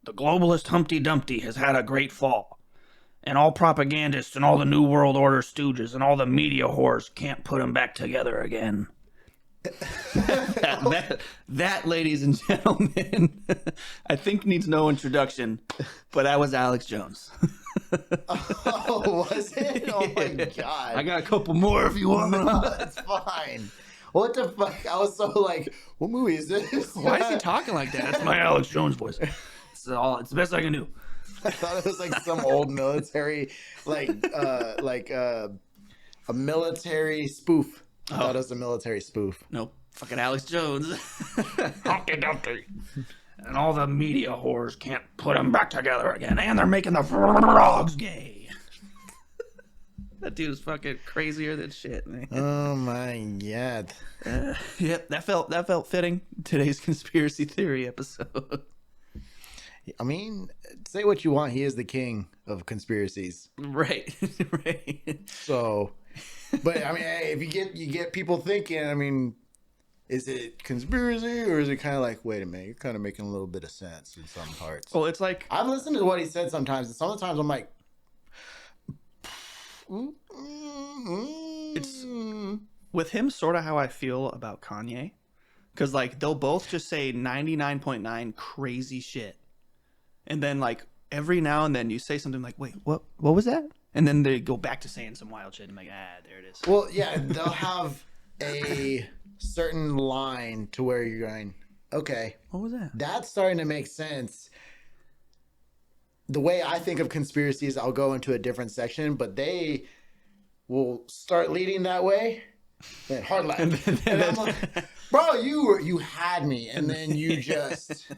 The globalist Humpty Dumpty has had a great fall. And all propagandists and all the New World Order stooges and all the media whores can't put him back together again. that, ladies and gentlemen, I think needs no introduction, but that was Alex Jones. Oh, was it? Oh my God. I got a couple more if you want. No, that's fine. What the fuck? I was so like, what movie is this? Why is he talking like that? That's my Alex Jones voice. It's the best I can do. I thought it was like some old military, like a military spoof. I thought it was a military spoof. Nope. Fucking Alex Jones. Humpty Dumpty. And all the media whores can't put them back together again. And they're making the frogs gay. That dude's fucking crazier than shit, man. Oh my God. Yep, that felt fitting. Today's conspiracy theory episode. I mean, say what you want. He is the king of conspiracies. Right. Right. So, but I mean, hey, if you get people thinking, I mean, is it conspiracy or is it kind of like, wait a minute, you're kind of making a little bit of sense in some parts. Well, it's like I've listened to what he said sometimes, and sometimes I'm like, it's with him sort of how I feel about Kanye, because like they'll both just say 99.9 crazy shit, and then like every now and then you say something like, wait, what was that? And then they go back to saying some wild shit and I'm like, there it is. Well, yeah, they'll have a certain line to where you're going, okay, what was that? That's starting to make sense. The way I think of conspiracies, I'll go into a different section, but they will start leading that way. Then hard left. And I'm like, bro, you had me, and then you just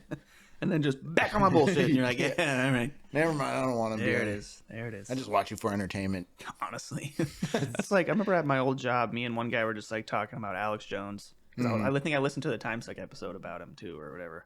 and then just back on my bullshit, and you're like, yeah, all right. Never mind, I don't want to. There it is. There it is. I just watch you for entertainment. Honestly, that's like I remember at my old job, me and one guy were just like talking about Alex Jones. I think I listened to the Time Suck episode about him too, or whatever.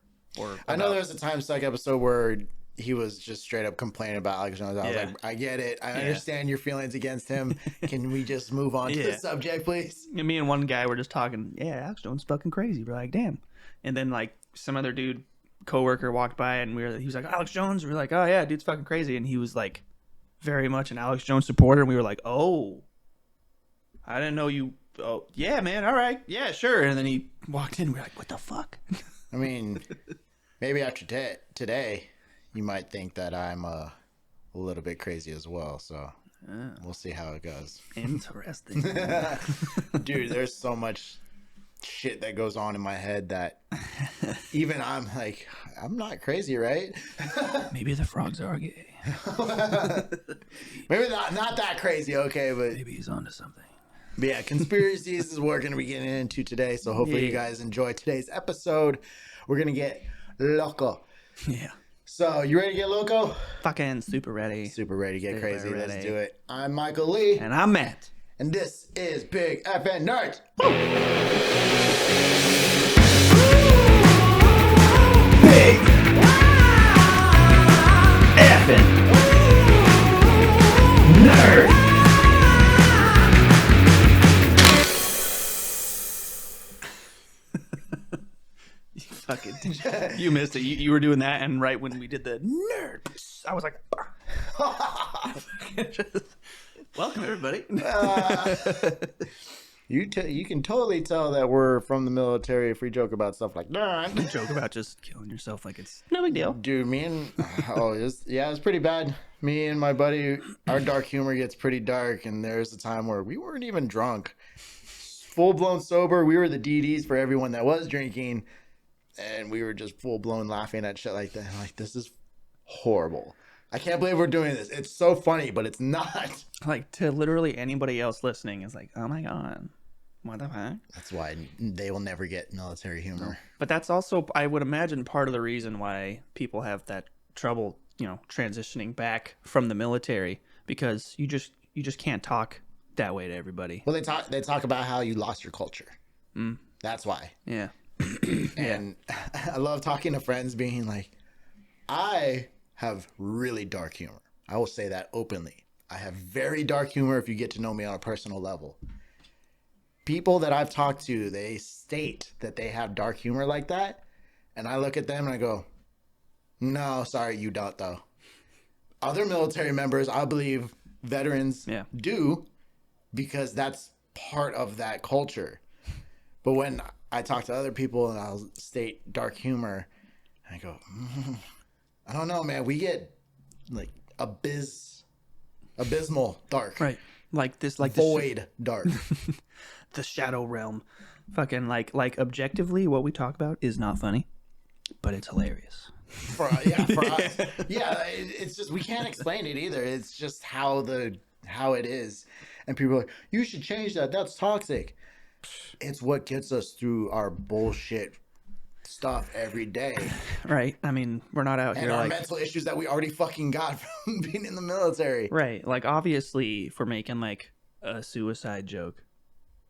I know there was a Time Suck episode where he was just straight up complaining about Alex Jones. I was like, I get it. I understand your feelings against him. Can we just move on to the subject, please? And me and one guy were just talking, Alex Jones is fucking crazy. We're like, damn. And then like some other dude, coworker walked by and he was like, Alex Jones. We were like, oh yeah, dude's fucking crazy. And he was like very much an Alex Jones supporter. And we were like, oh, I didn't know you. Oh yeah, man. All right. Yeah, sure. And then he walked in. We're like, what the fuck? I mean, maybe after today, you might think that I'm a little bit crazy as well. So we'll see how it goes. Interesting. Dude, there's so much shit that goes on in my head that even I'm like, I'm not crazy, right? Maybe the frogs are gay. Maybe not that crazy, okay, but maybe he's onto something. But yeah, conspiracies is what we're going to be getting into today. So hopefully you guys enjoy today's episode. We're going to get loco. Yeah. So you ready to get loco? Fucking super ready. Super ready to get super crazy. Ready. Let's do it. I'm Michael Lee. And I'm Matt. And this is Big FN Nerds. Big FN Nerds. You missed it. You were doing that, and right when we did the nerd, I was like, welcome everybody. You can totally tell that we're from the military if we joke about stuff like that. We joke about just killing yourself like it's no big deal. Dude, it's pretty bad. Me and my buddy, our dark humor gets pretty dark, and there's a time where we weren't even drunk. Full-blown sober. We were the DDs for everyone that was drinking. And we were just full-blown laughing at shit like that. I'm like, this is horrible. I can't believe we're doing this. It's so funny, but it's not. Like, to literally anybody else listening is like, oh my God, what the fuck? That's why they will never get military humor. No. But that's also, I would imagine, part of the reason why people have that trouble, transitioning back from the military, because you just can't talk that way to everybody. Well, they talk about how you lost your culture. That's why. Yeah. And I love talking to friends being like, I have really dark humor. I will say that openly. I have very dark humor if you get to know me on a personal level. People that I've talked to, they state that they have dark humor like that. And I look at them and I go, No, sorry, you don't though. Other military members, I believe veterans do, because that's part of that culture. But when I talk to other people and I'll state dark humor, I go, I don't know, man. We get like abysmal dark. Right. Like void dark. The shadow realm. Fucking like objectively what we talk about is not funny, but it's hilarious. For us. Yeah, it's just we can't explain it either. It's just how it is. And people are like, you should change that. That's toxic. It's what gets us through our bullshit stuff every day. Right. I mean, we're not out here and our like mental issues that we already fucking got from being in the military. Right. Like obviously if we're making like a suicide joke,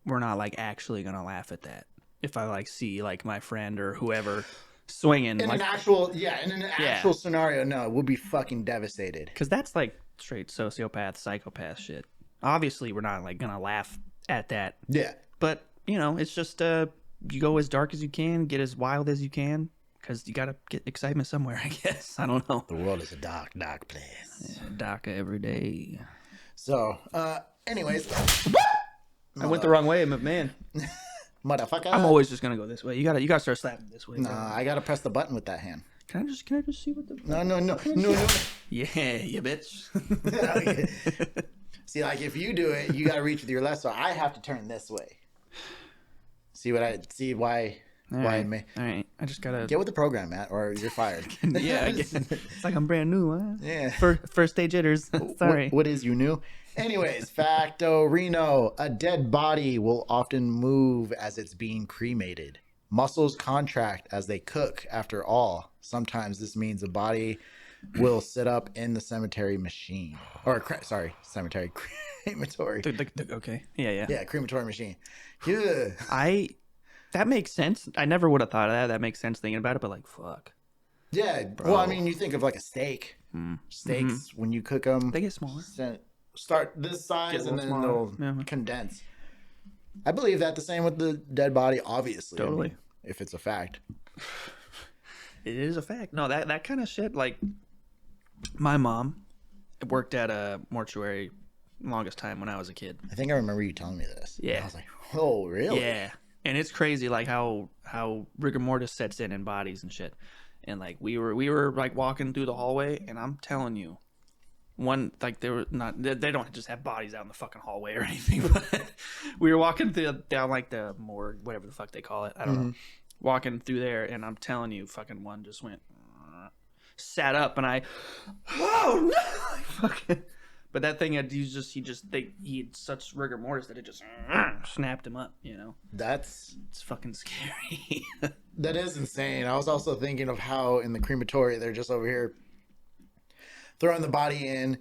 we're not like actually gonna laugh at that. If I like see like my friend or whoever swinging in like, an actual scenario, no, we'll be fucking devastated. Because that's like straight sociopath, psychopath shit. Obviously we're not like gonna laugh at that. Yeah. But you know, it's just you go as dark as you can, get as wild as you can, because you gotta get excitement somewhere, I guess. I don't know. The world is a dark, dark place. Yeah, darker every day. So, anyways, I went the wrong way, but man. Motherfucker. I'm always just gonna go this way. You gotta start slapping this way. Nah, I gotta press the button with that hand. Can I just see what the No. Yeah, you bitch. See, like if you do it, you gotta reach with your left, so I have to turn this way. Why All right. I just gotta get with the program, Matt, or you're fired. Yeah, I guess. It's like I'm brand new, huh? Yeah. First day jitters. Sorry. What is you new? Anyways, Factorino. A dead body will often move as it's being cremated. Muscles contract as they cook. After all, sometimes this means a body will sit up in the cemetery machine. Cemetery crematory. Okay. Yeah. Yeah, crematory machine. Yeah. That makes sense. I never would have thought of that. That makes sense thinking about it, but like, fuck. Yeah. Bro. Well, I mean, you think of like a steak. Steaks, when you cook them, they get smaller. Start this size and then they'll condense. I believe that the same with the dead body, obviously. Totally. I mean, if it's a fact. It is a fact. No, that kind of shit, like, my mom worked at a mortuary longest time when I was a kid. I think I remember you telling me this. Yeah. I was like, oh, really? Yeah. And it's crazy, like, how rigor mortis sets in bodies and shit. And, like, we were like, walking through the hallway, and I'm telling you, they don't just have bodies out in the fucking hallway or anything, but we were walking down like the morgue, whatever the fuck they call it. I don't know. Walking through there, and I'm telling you, fucking one just went, sat up, and oh no, fucking. But that thing, he had such rigor mortis that it just snapped him up. You know, it's fucking scary. That is insane. I was also thinking of how in the crematory they're just over here throwing the body in,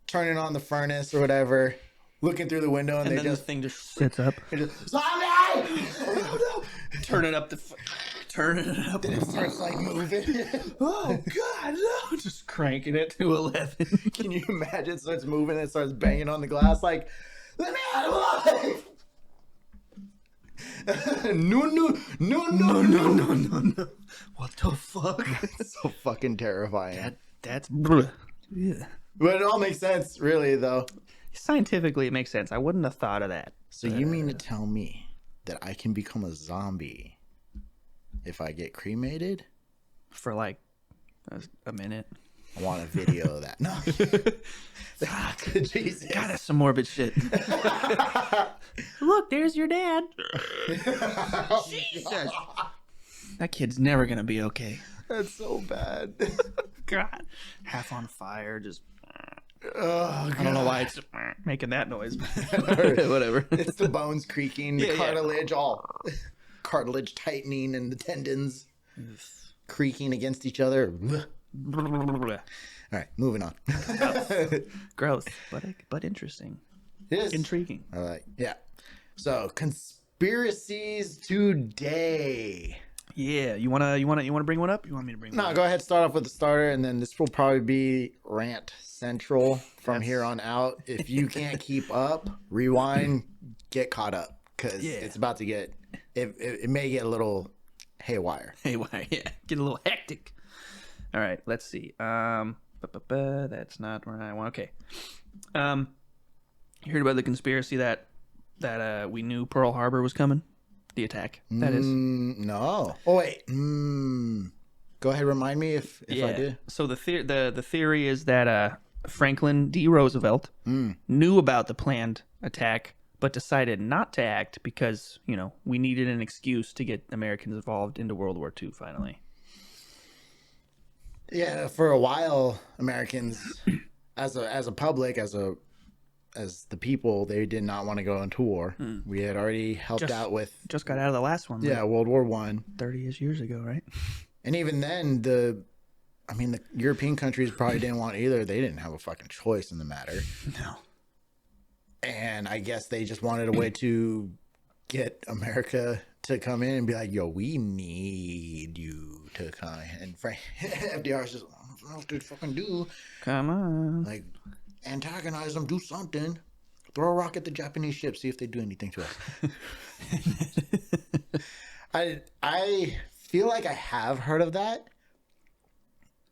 turning on the furnace or whatever, looking through the window, and then the thing just sits up. Zombie! Turning it up. Then it starts like moving. Oh God, no! Just cranking it to 11. Can you imagine? It starts moving and it starts banging on the glass like, let me out alive! No. What the fuck? It's so fucking terrifying. That's yeah. But it all makes sense, really, though. Scientifically, it makes sense. I wouldn't have thought of that. So you mean to tell me that I can become a zombie if I get cremated? For like a minute. I want a video of that. No. Fuck. Jesus. God, that's some morbid shit. Look, there's your dad. Jesus. That kid's never going to be okay. That's so bad. God. Half on fire, just... Oh, I don't know why it's making that noise, but whatever. It's the bones creaking, the cartilage, cartilage tightening, and the tendons creaking against each other. All right, moving on. Gross, but interesting. It is intriguing. All right, yeah. So conspiracies today. Yeah, you wanna bring one up? You want me to bring one up? No, go ahead. Start off with the starter, and then this will probably be rant central from here on out. If you can't keep up, rewind, get caught up, because it's about to get. It may get a little haywire. Yeah, get a little hectic. All right, let's see. That's not where I want. Okay. You heard about the conspiracy that we knew Pearl Harbor was coming? The attack, that is. No. Oh wait. Go ahead. Remind me if I did. So the theory is that Franklin D. Roosevelt knew about the planned attack, but decided not to act because we needed an excuse to get Americans involved into World War II. Finally. Yeah, for a while, Americans, as a public, as the people, they did not want to go into war. We had already helped out with. Just got out of the last one. Yeah, World War I. 30 years ago, right? And even then, the European countries probably didn't want either. They didn't have a fucking choice in the matter. No. And I guess they just wanted a way to get America to come in and be like, yo, we need you to come. And FDR's just, what else did fucking do? Come on. Like, antagonize them, do something. Throw a rock at the Japanese ship, see if they do anything to us. I feel like I have heard of that.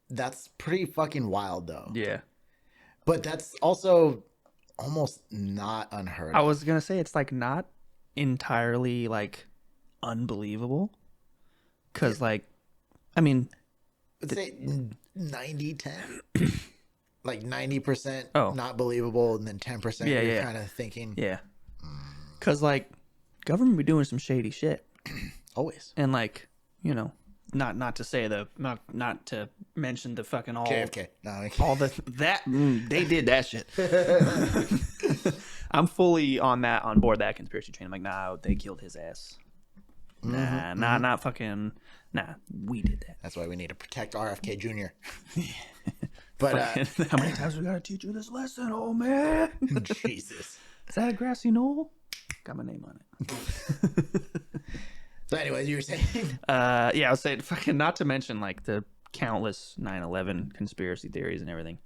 That's pretty fucking wild, though. Yeah. But that's also almost not unheard of. I was going to say it's like not entirely like unbelievable. Because like, I mean. Let's say 90-10. Like 90% Oh. not believable, and then 10% you're kind of thinking. Yeah. Because like, government be doing some shady shit. Always. And like, not to say not to mention the fucking all JFK. No, all they did that shit. I'm fully on board that conspiracy train. I'm like, nah, they killed his ass. Not fucking. Nah, we did that. That's why we need to protect RFK Jr. But how many times we gotta teach you this lesson, old man? Jesus. Is that a grassy knoll? Got my name on it. So anyways, you were saying? I was saying fucking not to mention like the countless 9/11 conspiracy theories and everything.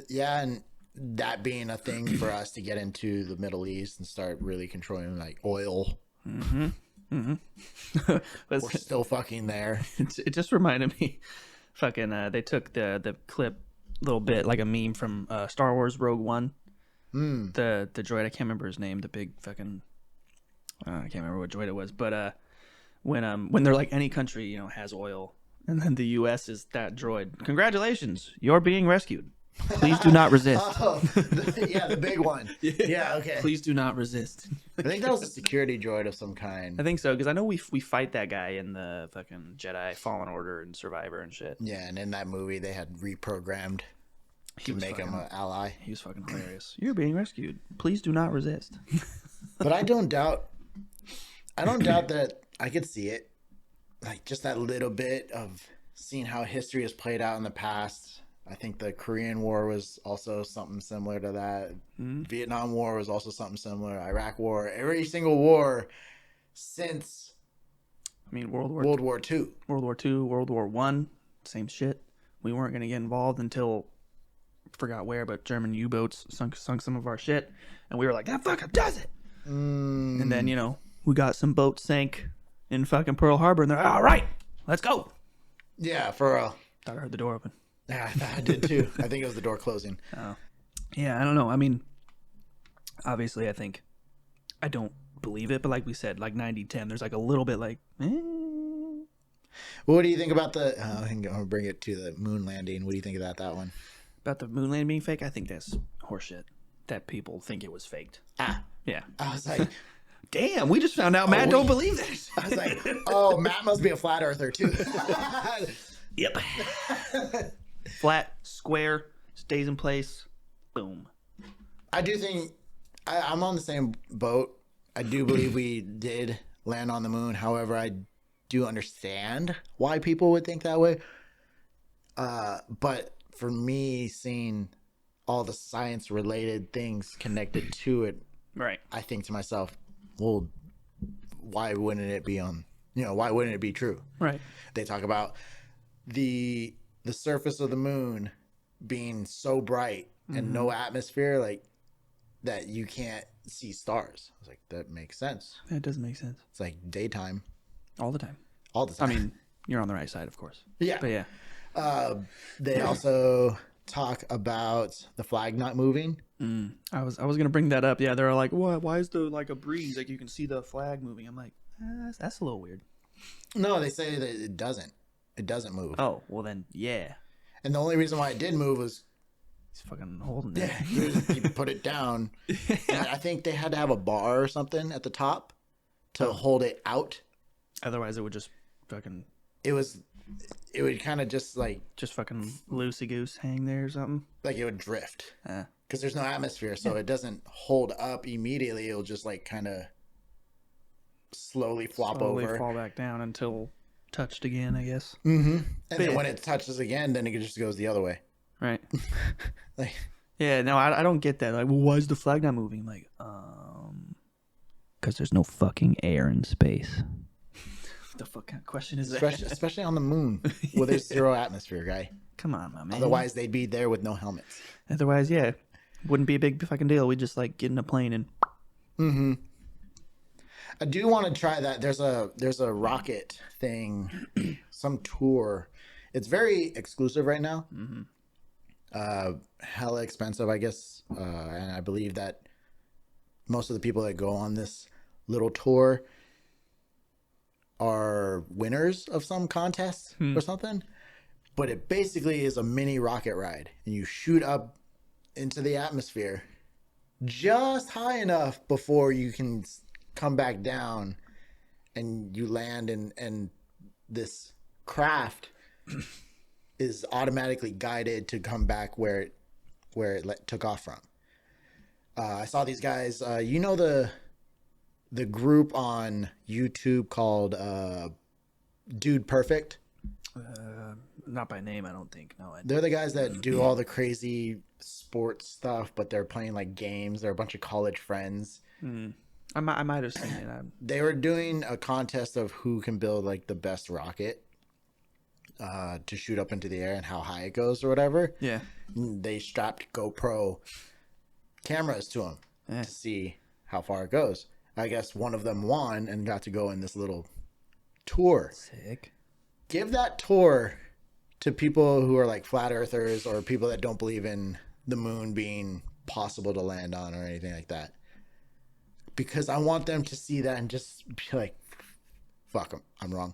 Yeah, and that being a thing for us to get into the Middle East and start really controlling like oil. We're still fucking there. It just reminded me, fucking. They took the clip, little bit like a meme from Star Wars Rogue One. The droid, I can't remember his name. The big fucking. I can't remember what droid it was, but when they're like any country has oil, and then the U.S. is that droid. Congratulations, you're being rescued. Please do not resist. The big one. Yeah, okay. Please do not resist. I think that was a security droid of some kind. I think so, because I know we fight that guy in the fucking Jedi Fallen Order and Survivor and shit. Yeah, and in that movie they had reprogrammed to make him an ally. He was fucking hilarious. You're being rescued. Please do not resist. But I don't doubt that I could see it. Like just that little bit of seeing how history has played out in the past. I think the Korean War was also something similar to that. Vietnam War was also something similar. Iraq War. Every single war since World War II. World War II, World War I, same shit. We weren't going to get involved until, forgot where, but German U-boats sunk some of our shit. And we were like, that fucker does it. And then, we got some boats sank in fucking Pearl Harbor. And they're like, all right, let's go. Yeah, for real. Thought I heard the door open. Yeah, I did too. I think it was the door closing. Oh. Yeah, I don't know. Obviously, I don't believe it, but like we said, like 90-10, there's like a little bit like, Well, what do you think about I'm going to bring it to the moon landing. What do you think about that one? About the moon landing being fake? I think that's horseshit. That people think it was faked. Yeah. I was like, damn, we just found out Matt don't believe this. I was like, oh, Matt must be a flat earther too. Yep. Flat, square, stays in place. Boom. I do think I'm on the same boat. I do believe we did land on the moon. However, I do understand why people would think that way. But for me, seeing all the science related things connected to it, right, I think to myself, well, why wouldn't it be why wouldn't it be true? Right. They talk about the surface of the moon being so bright and no atmosphere, like that you can't see stars. I was like, that makes sense. That does make sense. It's like daytime. All the time. All the time. You're on the right side, of course. Yeah. But yeah. They also talk about the flag not moving. I was gonna bring that up. Yeah, they're like, what? Why is there like a breeze? Like you can see the flag moving. I'm like, that's a little weird. No, they say that it doesn't. It doesn't move. Oh, well then, yeah. And the only reason why it did move was He's fucking holding it. he put it down. And I think they had to have a bar or something at the top to hold it out. Otherwise, it would just fucking It would kind of just like fucking loosey goose hang there or something. it would drift because there's no atmosphere, so it doesn't hold up immediately. It'll just like kind of slowly flop over, fall back down until touched again, I guess. Mm-hmm. And then when it touches again, then it just goes the other way. Right. Like, yeah, no, I don't get that. Like, well, why is the flag not moving? Like, because there's no fucking air in space. What the fuck kind of question is that? especially on the moon, where there's zero atmosphere, guy. Come on, my man. Otherwise, they'd be there with no helmets. Otherwise, yeah, wouldn't be a big fucking deal. We'd just like get in a plane and. Mm-hmm. I do want to try that. There's a rocket thing, some tour. It's very exclusive right now. Mm-hmm. Hella expensive, I guess. And I believe that most of the people that go on this little tour are winners of some contest or something. But it basically is a mini rocket ride, and you shoot up into the atmosphere just high enough before you can come back down, and you land, and this craft is automatically guided to come back where it took off from. I saw these guys. You know the group on YouTube called Dude Perfect? Not by name, I don't think. No, They're the guys that do all the crazy sports stuff, but they're playing like games. They're a bunch of college friends. I might have seen it. They were doing a contest of who can build like the best rocket to shoot up into the air and how high it goes or whatever. Yeah. They strapped GoPro cameras to them to see how far it goes. I guess one of them won and got to go in this little tour. Sick. Give that tour to people who are like flat earthers or people that don't believe in the moon being possible to land on or anything like that. Because I want them to see that and just be like, fuck them, I'm wrong.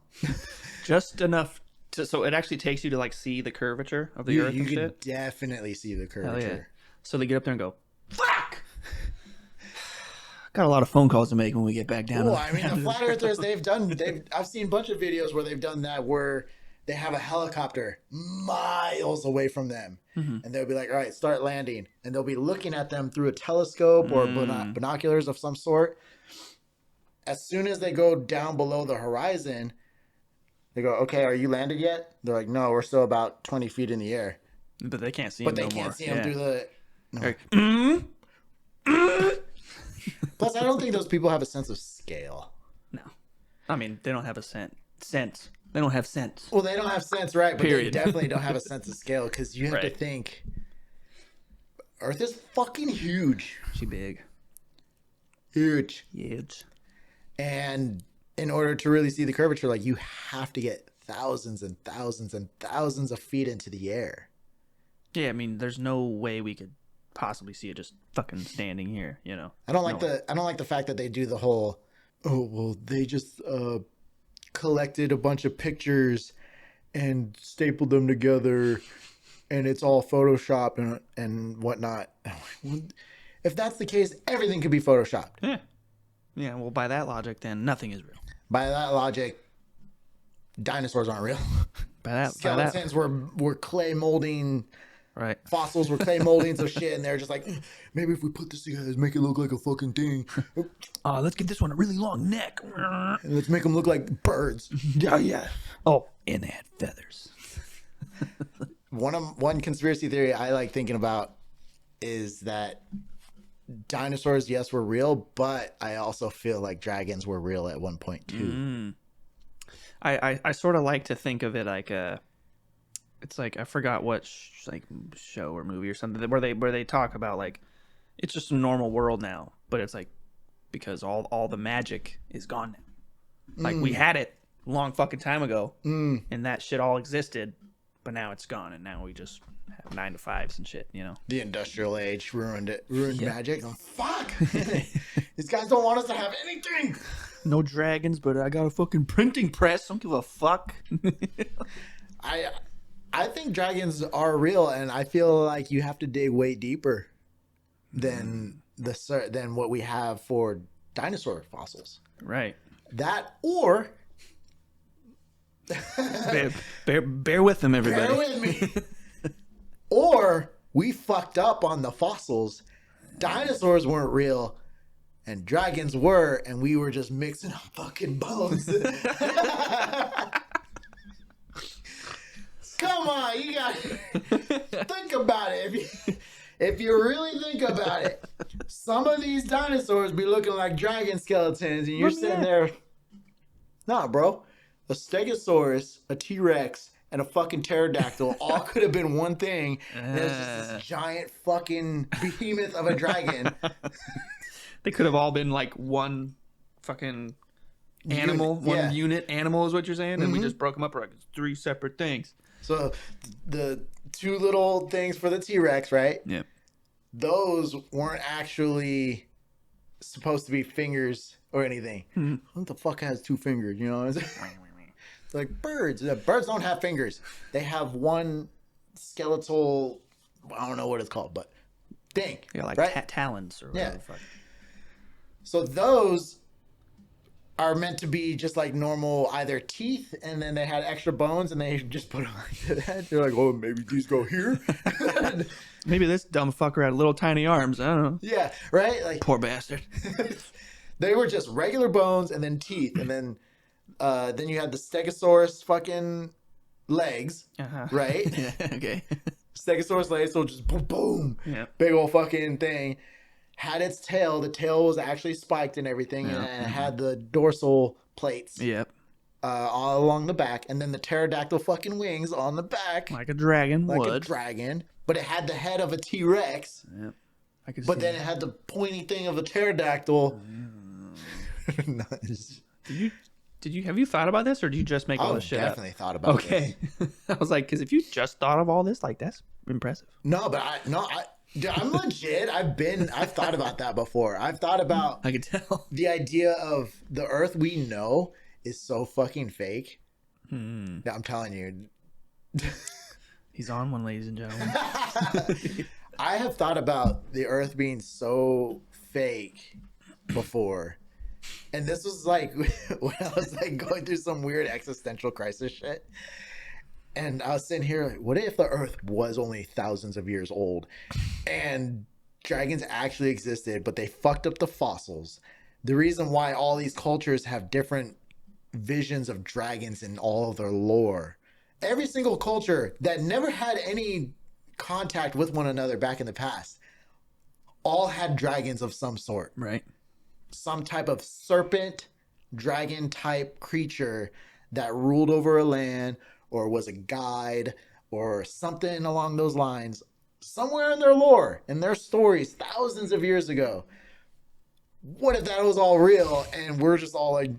Just enough so it actually takes you to like see the curvature of the earth You and can shit. definitely see the curvature. Yeah. So they get up there and go, fuck! Got a lot of phone calls to make when we get back down. Well, I mean, the flat earthers, I've seen a bunch of videos where they've done that, where they have a helicopter miles away from them. And they'll be like, all right, start landing. And they'll be looking at them through a telescope or binoculars of some sort. As soon as they go down below the horizon, they go, okay, are you landed yet? They're like, no, we're still about 20 feet in the air. But they can't see But him they no can't more. see them through the... No. Like, Plus, I don't think those people have a sense of scale. no. I mean, they don't have a sense. They don't have sense. Well, they don't have sense, right? But Period. they definitely don't have a sense of scale, because you have to Right. think, Earth is fucking huge. She big. Huge. Huge. And in order to really see the curvature, like, you have to get thousands and thousands and thousands of feet into the air. Yeah, I mean, there's no way we could possibly see it just fucking standing here, you know. I don't like the fact that they do the whole, oh, well, they just collected a bunch of pictures and stapled them together and it's all Photoshop and whatnot. If that's the case, everything could be Photoshopped. Yeah. Yeah, well, by that logic, then nothing is real. By that logic, dinosaurs aren't real. Skeletons were clay molding. Right. Fossils were clay moldings of shit, and they're just like, maybe if we put this together, let's make it look like a fucking thing. Let's give this one a really long neck. And let's make them look like birds. Yeah. Oh, and they had feathers. One conspiracy theory I like thinking about is that dinosaurs, yes, were real, but I also feel like dragons were real at one point too. I sort of like to think of it like it's like I forgot what show or movie or something where they talk about like it's just a normal world now, but it's like because all the magic is gone now. Like we had it a long fucking time ago, and that shit all existed, but now it's gone, and now we just have 9 to 5s and shit, you know. The industrial age ruined it. Ruined Yeah. magic. Oh, fuck. These guys don't want us to have anything. No dragons, but I got a fucking printing press. Don't give a fuck. I think dragons are real, and I feel like you have to dig way deeper than what we have for dinosaur fossils. Right. That or bear with them, everybody. bear with me. Or we fucked up on the fossils. Dinosaurs weren't real, and dragons were, and we were just mixing up fucking bones. Come on, you got think about it. If you really think about it, some of these dinosaurs be looking like dragon skeletons, and you're sitting there. Nah, bro. A Stegosaurus, a T-Rex, and a fucking pterodactyl all could have been one thing. And there's just this giant fucking behemoth of a dragon. They could have all been like one fucking animal, one unit animal is what you're saying, and we just broke them up like 3 separate things. So the 2 little things for the T-Rex, right? Yeah. Those weren't actually supposed to be fingers or anything. Mm-hmm. What the fuck has 2 fingers? You know what I'm saying? It's like birds. Birds don't have fingers. They have one skeletal, I don't know what it's called, but thing. Yeah, like right? talons or whatever the fuck. So those are meant to be just like normal, either teeth, and then they had extra bones, and they just put them like that. They're like, oh, maybe these go here. Maybe this dumb fucker had little tiny arms. I don't know. Yeah, right? Like Poor bastard. they were just regular bones and then teeth, and then you had the Stegosaurus fucking legs, right? Yeah, okay. Stegosaurus legs, so just boom, boom, big old fucking thing. Had its tail. The tail was actually spiked and everything, and it had the dorsal plates. Yep. All along the back, and then the pterodactyl fucking wings on the back, Like a dragon like would. a dragon. But it had the head of a T-Rex. Yep. I could But see then that. it had the pointy thing of a pterodactyl. Nice. Have you thought about this, or do you just make all this shit up? Definitely thought about it. Okay. I was like, because if you just thought of all this, like, that's impressive. No, but I'm legit. I've thought about that before. I've thought about I could tell. the idea of the Earth we know is so fucking fake. That I'm telling you. He's on one, ladies and gentlemen. I have thought about the Earth being so fake before. And this was like when I was like going through some weird existential crisis shit. And I was sitting here like, what if the Earth was only thousands of years old and dragons actually existed, but they fucked up the fossils? The reason why all these cultures have different visions of dragons in all of their lore. Every single culture that never had any contact with one another back in the past all had dragons of some sort. Right. Some type of serpent, dragon type creature that ruled over a land or was a guide or something along those lines. Somewhere in their lore, in their stories, thousands of years ago. What if that was all real and we're just all like,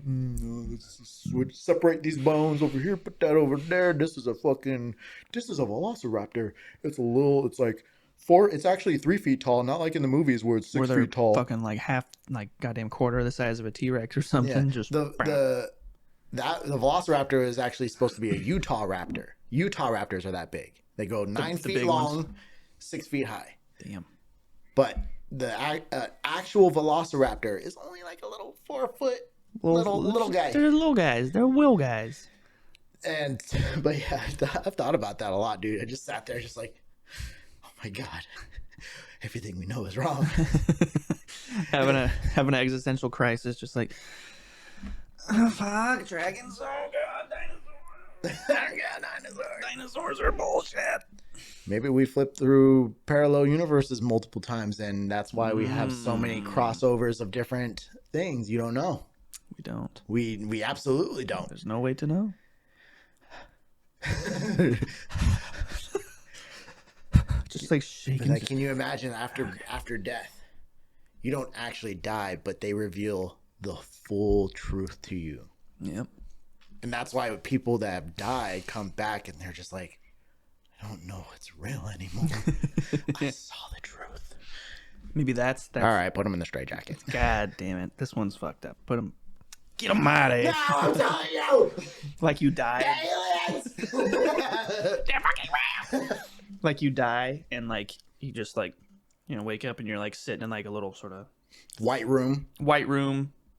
let's separate these bones over here, put that over there. This is a velociraptor. It's actually 3 feet tall, not like in the movies where it's 6 feet tall. Fucking like half, like goddamn quarter the size of a T-Rex or something. Yeah. Just the velociraptor is actually supposed to be a Utah raptor. Utah raptors are that big. They go 9 feet long, ones. 6 feet high. Damn. But the actual velociraptor is only like a little 4-foot little guy. They're little guys. They're will guys. But yeah, I've thought about that a lot, dude. I just sat there just like, oh my God, everything we know is wrong. having an existential crisis, just like, oh, fuck, dragons. Oh God, dinosaurs. Dinosaurs are bullshit. Maybe we flipped through parallel universes multiple times, and that's why we have so many crossovers of different things. You don't know. We don't. We absolutely don't. There's no way to know. Just like shaking. Like, can you imagine after death, you don't actually die, but they reveal the full truth to you. Yep. And that's why people that have died come back and they're just like, I don't know what's real anymore. I saw the truth. Maybe that's All right, put him in the straitjacket. God damn it. This one's fucked up. Get him out of here. No, I'm telling you. Like you die. Aliens. They're fucking real. Like you die and like you just like, you know, wake up and you're like sitting in like a little sort of white room,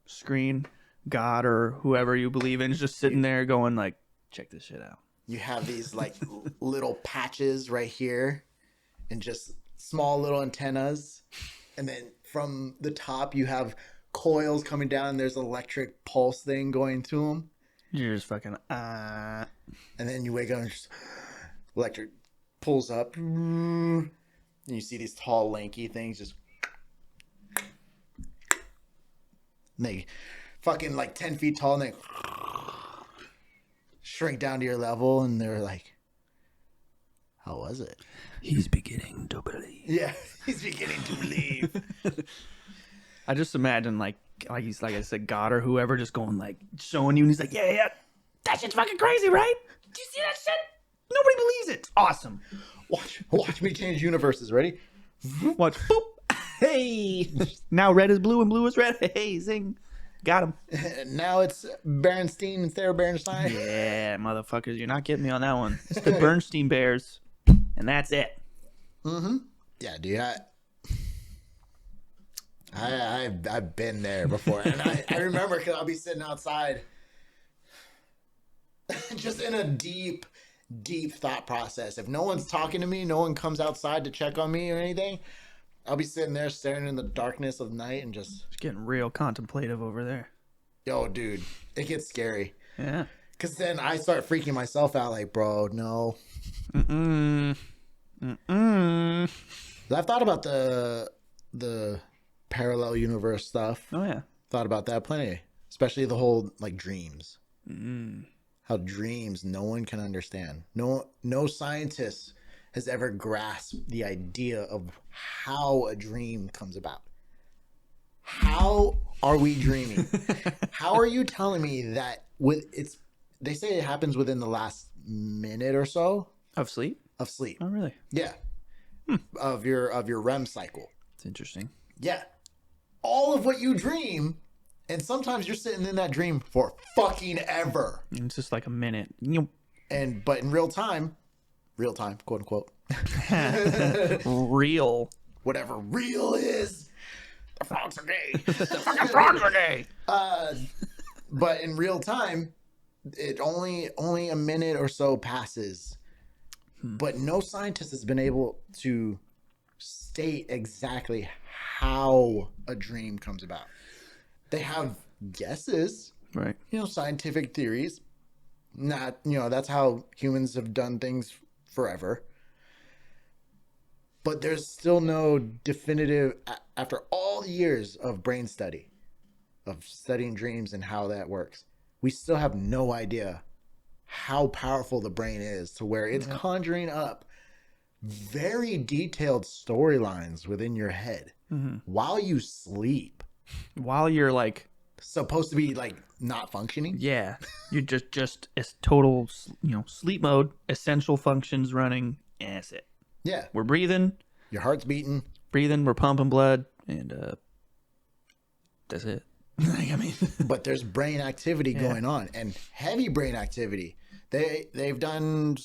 screen, God or whoever you believe in is just sitting there going like, check this shit out. You have these like little patches right here and just small little antennas. And then from the top, you have coils coming down and there's an electric pulse thing going to them. You're just fucking, And then you wake up and just electric pulls up. And you see these tall, lanky things just. And they fucking like 10 feet tall and they shrink down to your level. And they're like, how was it? he's beginning to believe. Yeah, he's beginning to believe. I just imagine like he's like I said, God or whoever just going like showing you and he's like, yeah, that shit's fucking crazy, right? Do you see that shit? Nobody believes it. It's awesome. Watch me change universes. Ready? Watch. Boop. Hey. Now red is blue and blue is red. Hey, zing. Got him. Now it's Berenstein and Sarah Berenstein. Yeah, motherfuckers. You're not getting me on that one. It's the Bernstein Bears. And that's it. Mm-hmm. Yeah, dude. I've been there before. And I remember because I'll be sitting outside just in a deep thought process. If no one's talking to me, no one comes outside to check on me or anything, I'll be sitting there staring in the darkness of night and just... It's getting real contemplative over there. Yo, dude, it gets scary. Yeah. Because then I start freaking myself out like, bro, no. I've thought about the parallel universe stuff. Oh, yeah. Thought about that plenty. Especially the whole, like, dreams. How dreams no one can understand. No scientist has ever grasped the idea of how a dream comes about. How are we dreaming? How are you telling me that they say it happens within the last minute or so Of sleep? of sleep. Oh, really? Yeah. Of your REM cycle. It's interesting. Yeah. All of what you dream, and sometimes you're sitting in that dream for fucking ever. And it's just like a minute. But in real time, quote unquote. Real. Whatever real is. The frogs are gay. The fucking frogs are gay. But in real time, it only a minute or so passes. But no scientist has been able to state exactly how a dream comes about. They have guesses, Right. Scientific theories. Not, that's how humans have done things forever. But there's still no definitive, after all the years of brain study, of studying dreams and how that works, we still have no idea how powerful the brain is to where it's conjuring up very detailed storylines within your head while you sleep. While you're like... Supposed to be like not functioning. Yeah. You're just as total, sleep mode, essential functions running, and that's it. Yeah. We're breathing. Your heart's beating. We're pumping blood, and that's it. I mean, but there's brain activity going on, and heavy brain activity. They've done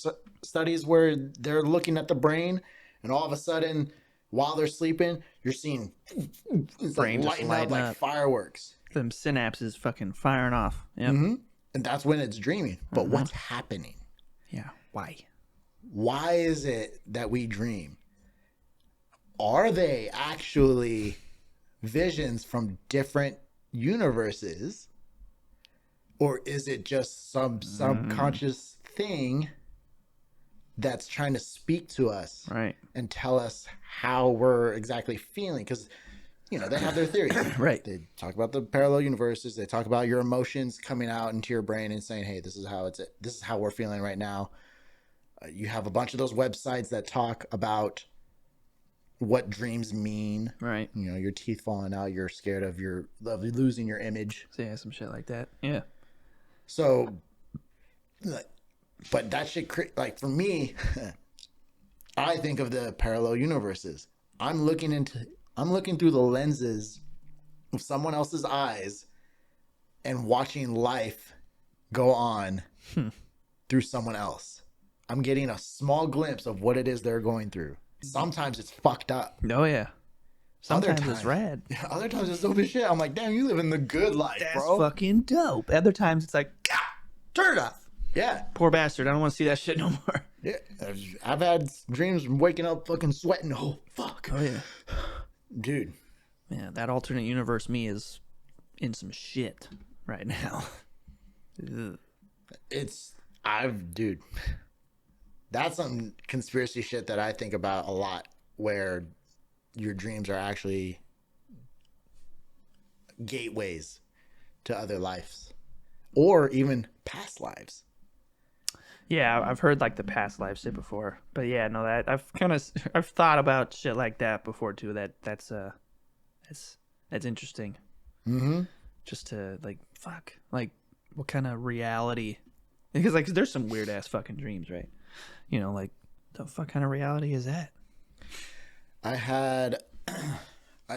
studies where they're looking at the brain, and all of a sudden, while they're sleeping, you're seeing it's brain like just lighting up lighting like up. Fireworks. Them synapses fucking firing off. Yeah. And that's when it's dreaming. But what's happening? Yeah. Why? Why is it that we dream? Are they actually visions from different universes? Or is it just some subconscious thing that's trying to speak to us Right. and tell us how we're exactly feeling? Because, they have their theories. Right. They talk about the parallel universes. They talk about your emotions coming out into your brain and saying, hey, this is how we're feeling right now. You have a bunch of those websites that talk about what dreams mean. Right. Your teeth falling out. You're scared of losing your image. So yeah, some shit like that. Yeah. So, but that shit, like for me, I think of the parallel universes. I'm looking through the lenses of someone else's eyes and watching life go on through someone else. I'm getting a small glimpse of what it is they're going through. Sometimes it's fucked up. Oh yeah. Sometimes Other it's rad. Other times it's dope as shit. I'm like, damn, you living the good life, That's bro. fucking dope. Other times it's like, "Gah, turn it off. Yeah. Poor bastard. I don't want to see that shit no more. Yeah. I've had dreams of waking up fucking sweating. Oh, fuck. Oh yeah. Dude. Yeah, that alternate universe me is in some shit right now. Ugh. Dude. That's some conspiracy shit that I think about a lot, where your dreams are actually gateways to other lives or even past lives. Yeah, I've heard like the past life shit before, but yeah, no, that I've thought about shit like that before too. That's interesting. Mm-hmm. Just to like like what kind of reality? Because like there's some weird ass fucking dreams, right? You know, like the fuck kind of reality is that? I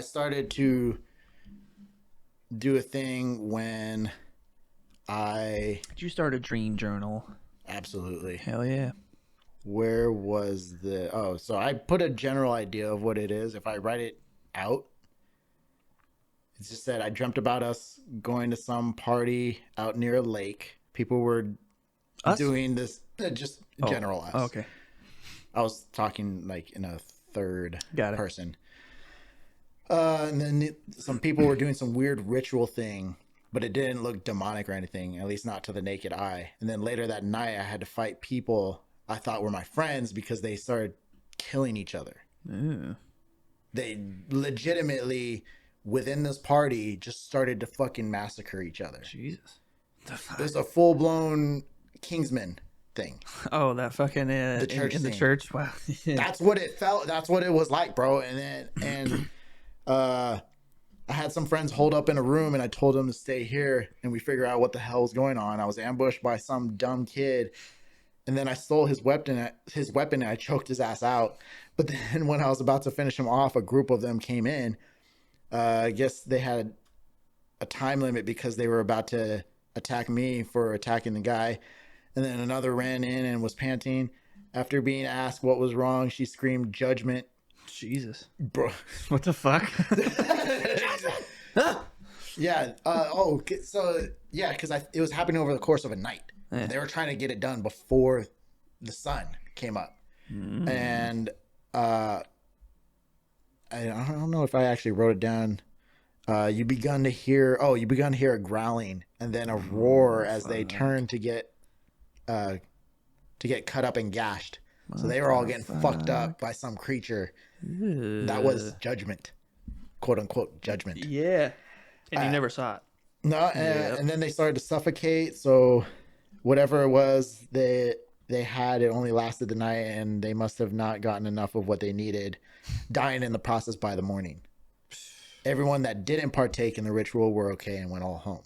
started to do a thing when Did you start a dream journal? Absolutely. Hell yeah. Where was so I put a general idea of what it is. If I write it out, it's just that I dreamt about us going to some party out near a lake. People were doing this, just general us. Oh, okay. I was talking like in a third Got it. person. And then some people were doing some weird ritual thing, but it didn't look demonic or anything, at least not to the naked eye. And then later that night, I had to fight people I thought were my friends because they started killing each other. Ew. They legitimately, within this party, just started to fucking massacre each other. Jesus. There's a full-blown Kingsman thing. Oh, that fucking The church in the scene. church. Wow. That's what it felt. That's what it was like, bro. I had some friends hold up in a room, and I told them to stay here, and we figure out what the hell was going on. I was ambushed by some dumb kid, and then I stole his weapon. And I choked his ass out. But then when I was about to finish him off, a group of them came in. I guess they had a time limit because they were about to attack me for attacking the guy. And then another ran in and was panting. After being asked what was wrong, she screamed, "Judgment." Jesus. Bro. What the fuck? Yeah. Because it was happening over the course of a night. Yeah. They were trying to get it done before the sun came up. And I don't know if I actually wrote it down. You begun to hear a growling and then a roar as they turned to get cut up and gashed. So they were all getting fucked up by some creature. Ew. That was judgment, quote unquote judgment. Yeah. And you never saw it. No, and then they started to suffocate. So whatever it was they had, it only lasted the night, and they must have not gotten enough of what they needed, dying in the process by the morning. Everyone that didn't partake in the ritual were okay and went all home.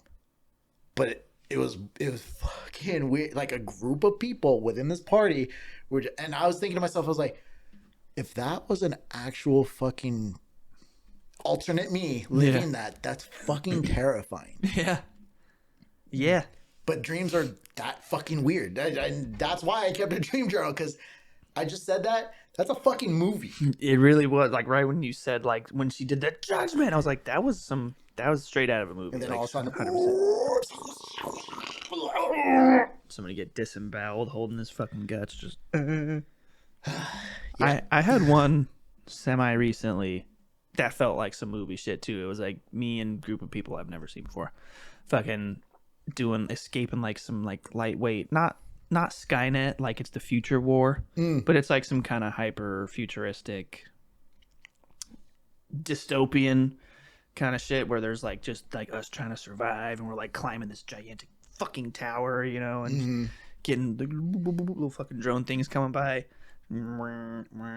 But it was fucking weird. Like a group of people within this party and I was thinking to myself, I was like, if that was an actual fucking alternate me living that's fucking terrifying. Yeah. Yeah. But dreams are that fucking weird. That's why I kept a dream journal, because I just said that. That's a fucking movie. It really was. Like right when you said like when she did that judgment, I was like, that was straight out of a movie. And then like, all of a sudden, 100%. Somebody get disemboweled holding his fucking guts. Just. I had one semi recently that felt like some movie shit too. It was like me and a group of people I've never seen before, fucking escaping like some like lightweight, not Skynet, like it's the future war, but it's like some kind of hyper futuristic dystopian kind of shit where there's like just like us trying to survive, and we're like climbing this gigantic fucking tower, you know, and getting the little fucking drone things coming by,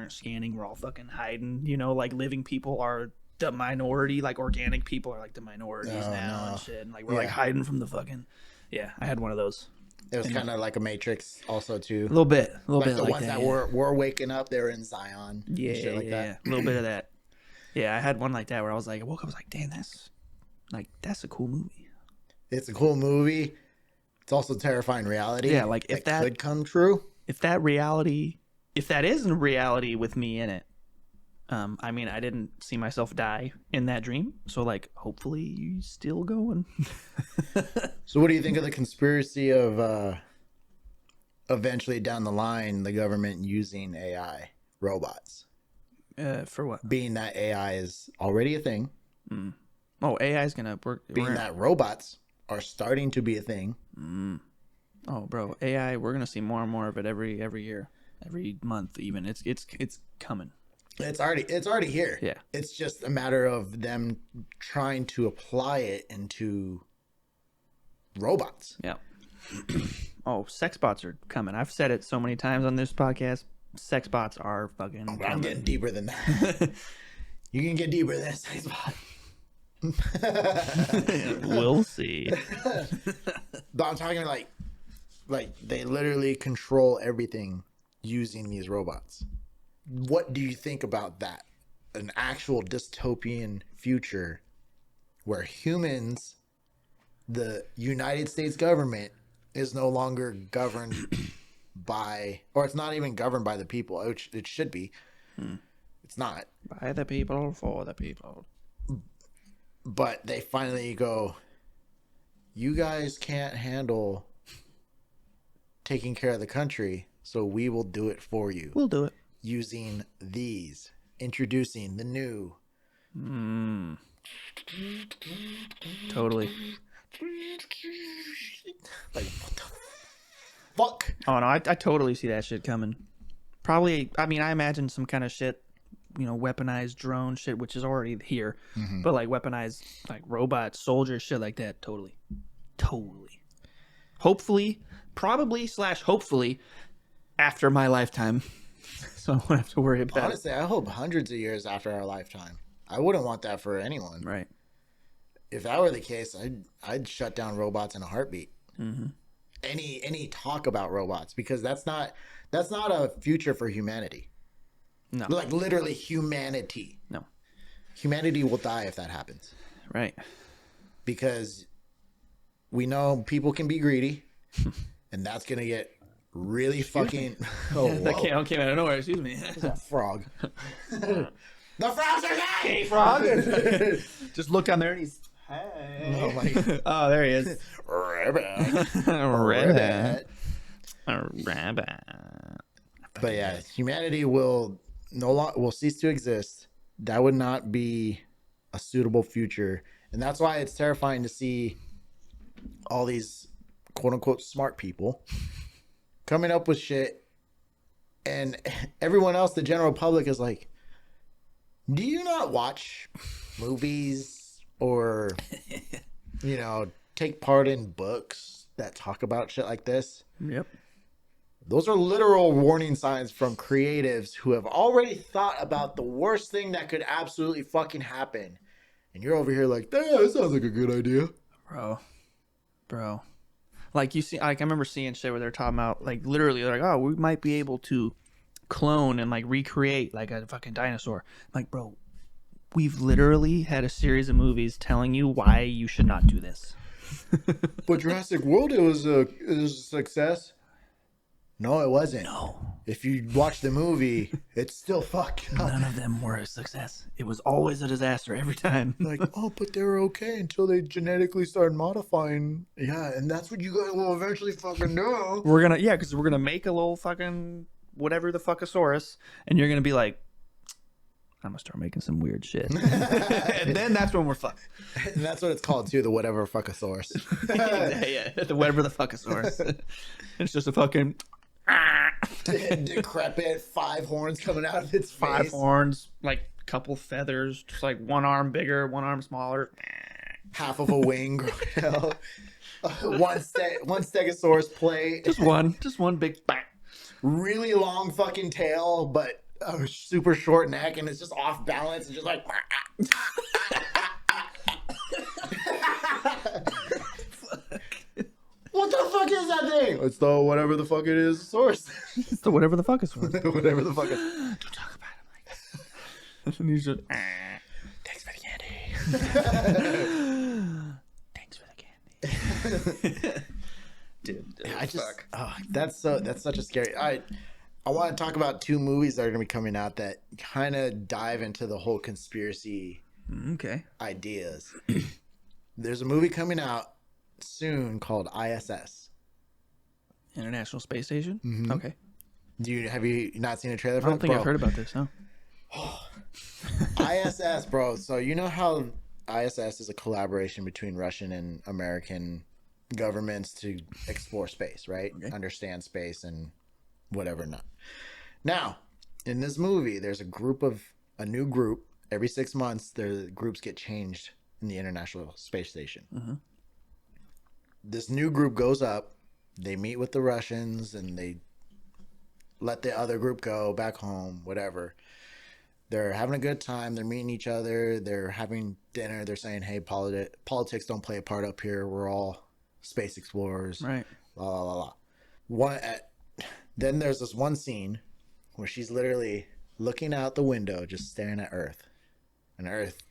scanning. We're all fucking hiding, you know, like living people are the minority, like organic people are like the minorities now and shit, and like we're like hiding from the fucking I had one of those. It was kind of like a Matrix, also too. A little bit Like the like ones that yeah. were waking up, they were in Zion. Yeah, and shit like that. yeah. A little bit of that. Yeah, I had one like that where I was like, I woke up, I was like, damn, that's a cool movie. It's a cool movie. It's also terrifying reality. Yeah, like if that could come true. If that isn't reality with me in it, I mean, I didn't see myself die in that dream, so like, hopefully, you still going. So, what do you think of the conspiracy of eventually down the line the government using AI robots? For what? Being that AI is already a thing. Oh, AI is gonna work. Being that robots are starting to be a thing. Oh, bro, AI, we're gonna see more and more of it every year, every month, even. It's coming. It's already here. Yeah. It's just a matter of them trying to apply it into robots. Yeah. Oh, sex bots are coming. I've said it so many times on this podcast. Sex bots are fucking. Oh, I'm getting deeper than that. You can get deeper than a sex bot. We'll see. But I'm talking like they literally control everything using these robots. What do you think about that? An actual dystopian future where humans, the United States government, is no longer governed by, or it's not even governed by the people. It should be. It's not. By the people, for the people. But they finally go, you guys can't handle taking care of the country, so we will do it for you. We'll do it. Using these. Introducing the new. Totally. Like, what the fuck? Oh, no, I totally see that shit coming. Probably, I mean, I imagine some kind of shit, weaponized drone shit, which is already here. But, like, weaponized, like, robots, soldiers, shit like that. Totally. Hopefully, hopefully, after my lifetime. So I won't have to worry about Honestly, I hope hundreds of years after our lifetime. I wouldn't want that for anyone. Right. If that were the case, I'd shut down robots in a heartbeat. Any talk about robots, because that's not a future for humanity. No. Like literally humanity. No. Humanity will die if that happens. Right. Because we know people can be greedy, and that's gonna get really fucking. Oh, That came out of nowhere. Excuse me. It's a frog. The frogs are gay. Hey, frog. Just look down there and he's. Hey. Oh my God. Oh, there he is. Rabbit. Rabbit. But yeah, humanity will will cease to exist. That would not be a suitable future, and that's why it's terrifying to see all these quote unquote smart people coming up with shit, and everyone else, the general public, is like, do you not watch movies or take part in books that talk about shit like this? Yep. Those are literal warning signs from creatives who have already thought about the worst thing that could absolutely fucking happen. And you're over here like, that sounds like a good idea. Bro. Like I remember seeing shit where they're talking about like literally like, oh, we might be able to clone and like recreate like a fucking dinosaur. I'm like, bro, we've literally had a series of movies telling you why you should not do this. But Jurassic World, it was a success. No, it wasn't. No. If you watch the movie, it's still fucked up. None of them were a success. It was always a disaster every time. Like, oh, but they were okay until they genetically started modifying. Yeah, and that's what you guys will eventually fucking know. Because we're gonna make a little fucking whatever the fuckosaurus, and you're gonna be like, I'm gonna start making some weird shit. And then that's when we're fucked. And that's what it's called too, the whatever fuckosaurus. Yeah, the whatever the fuckosaurus. It's just a fucking decrepit 5 horns coming out of its face. 5 horns, like couple feathers, just like one arm bigger, one arm smaller. Half of a wing growing out. One stegosaurus plate. Just one big bang. Really long fucking tail, but a super short neck, and it's just off balance and just like. What the fuck is that thing? It's the whatever the fuck it is source. It's the whatever the fuck is for. Whatever the fuck it is. Don't talk about it like that. And he's just, thanks for the candy. Thanks for the candy. Dude, I just, that's such a scary. I want to talk about 2 movies that are going to be coming out that kind of dive into the whole conspiracy ideas. There's a movie coming out soon called ISS, International Space Station. Mm-hmm. Okay. Have you not seen a trailer for I don't think I've heard about this. No. ISS, bro. So you know how ISS is a collaboration between Russian and American governments to explore space, right? Okay. Understand space and whatever not. Now, in this movie, there's a new group. Every 6 months, the groups get changed in the International Space Station. Mm-hmm. This new group goes up. They meet with the Russians and they let the other group go back home, whatever. They're having a good time. They're meeting each other. They're having dinner. They're saying, hey, politics don't play a part up here. We're all space explorers. Right. La, la, la, la. Then there's this one scene where she's literally looking out the window, just staring at Earth. And Earth,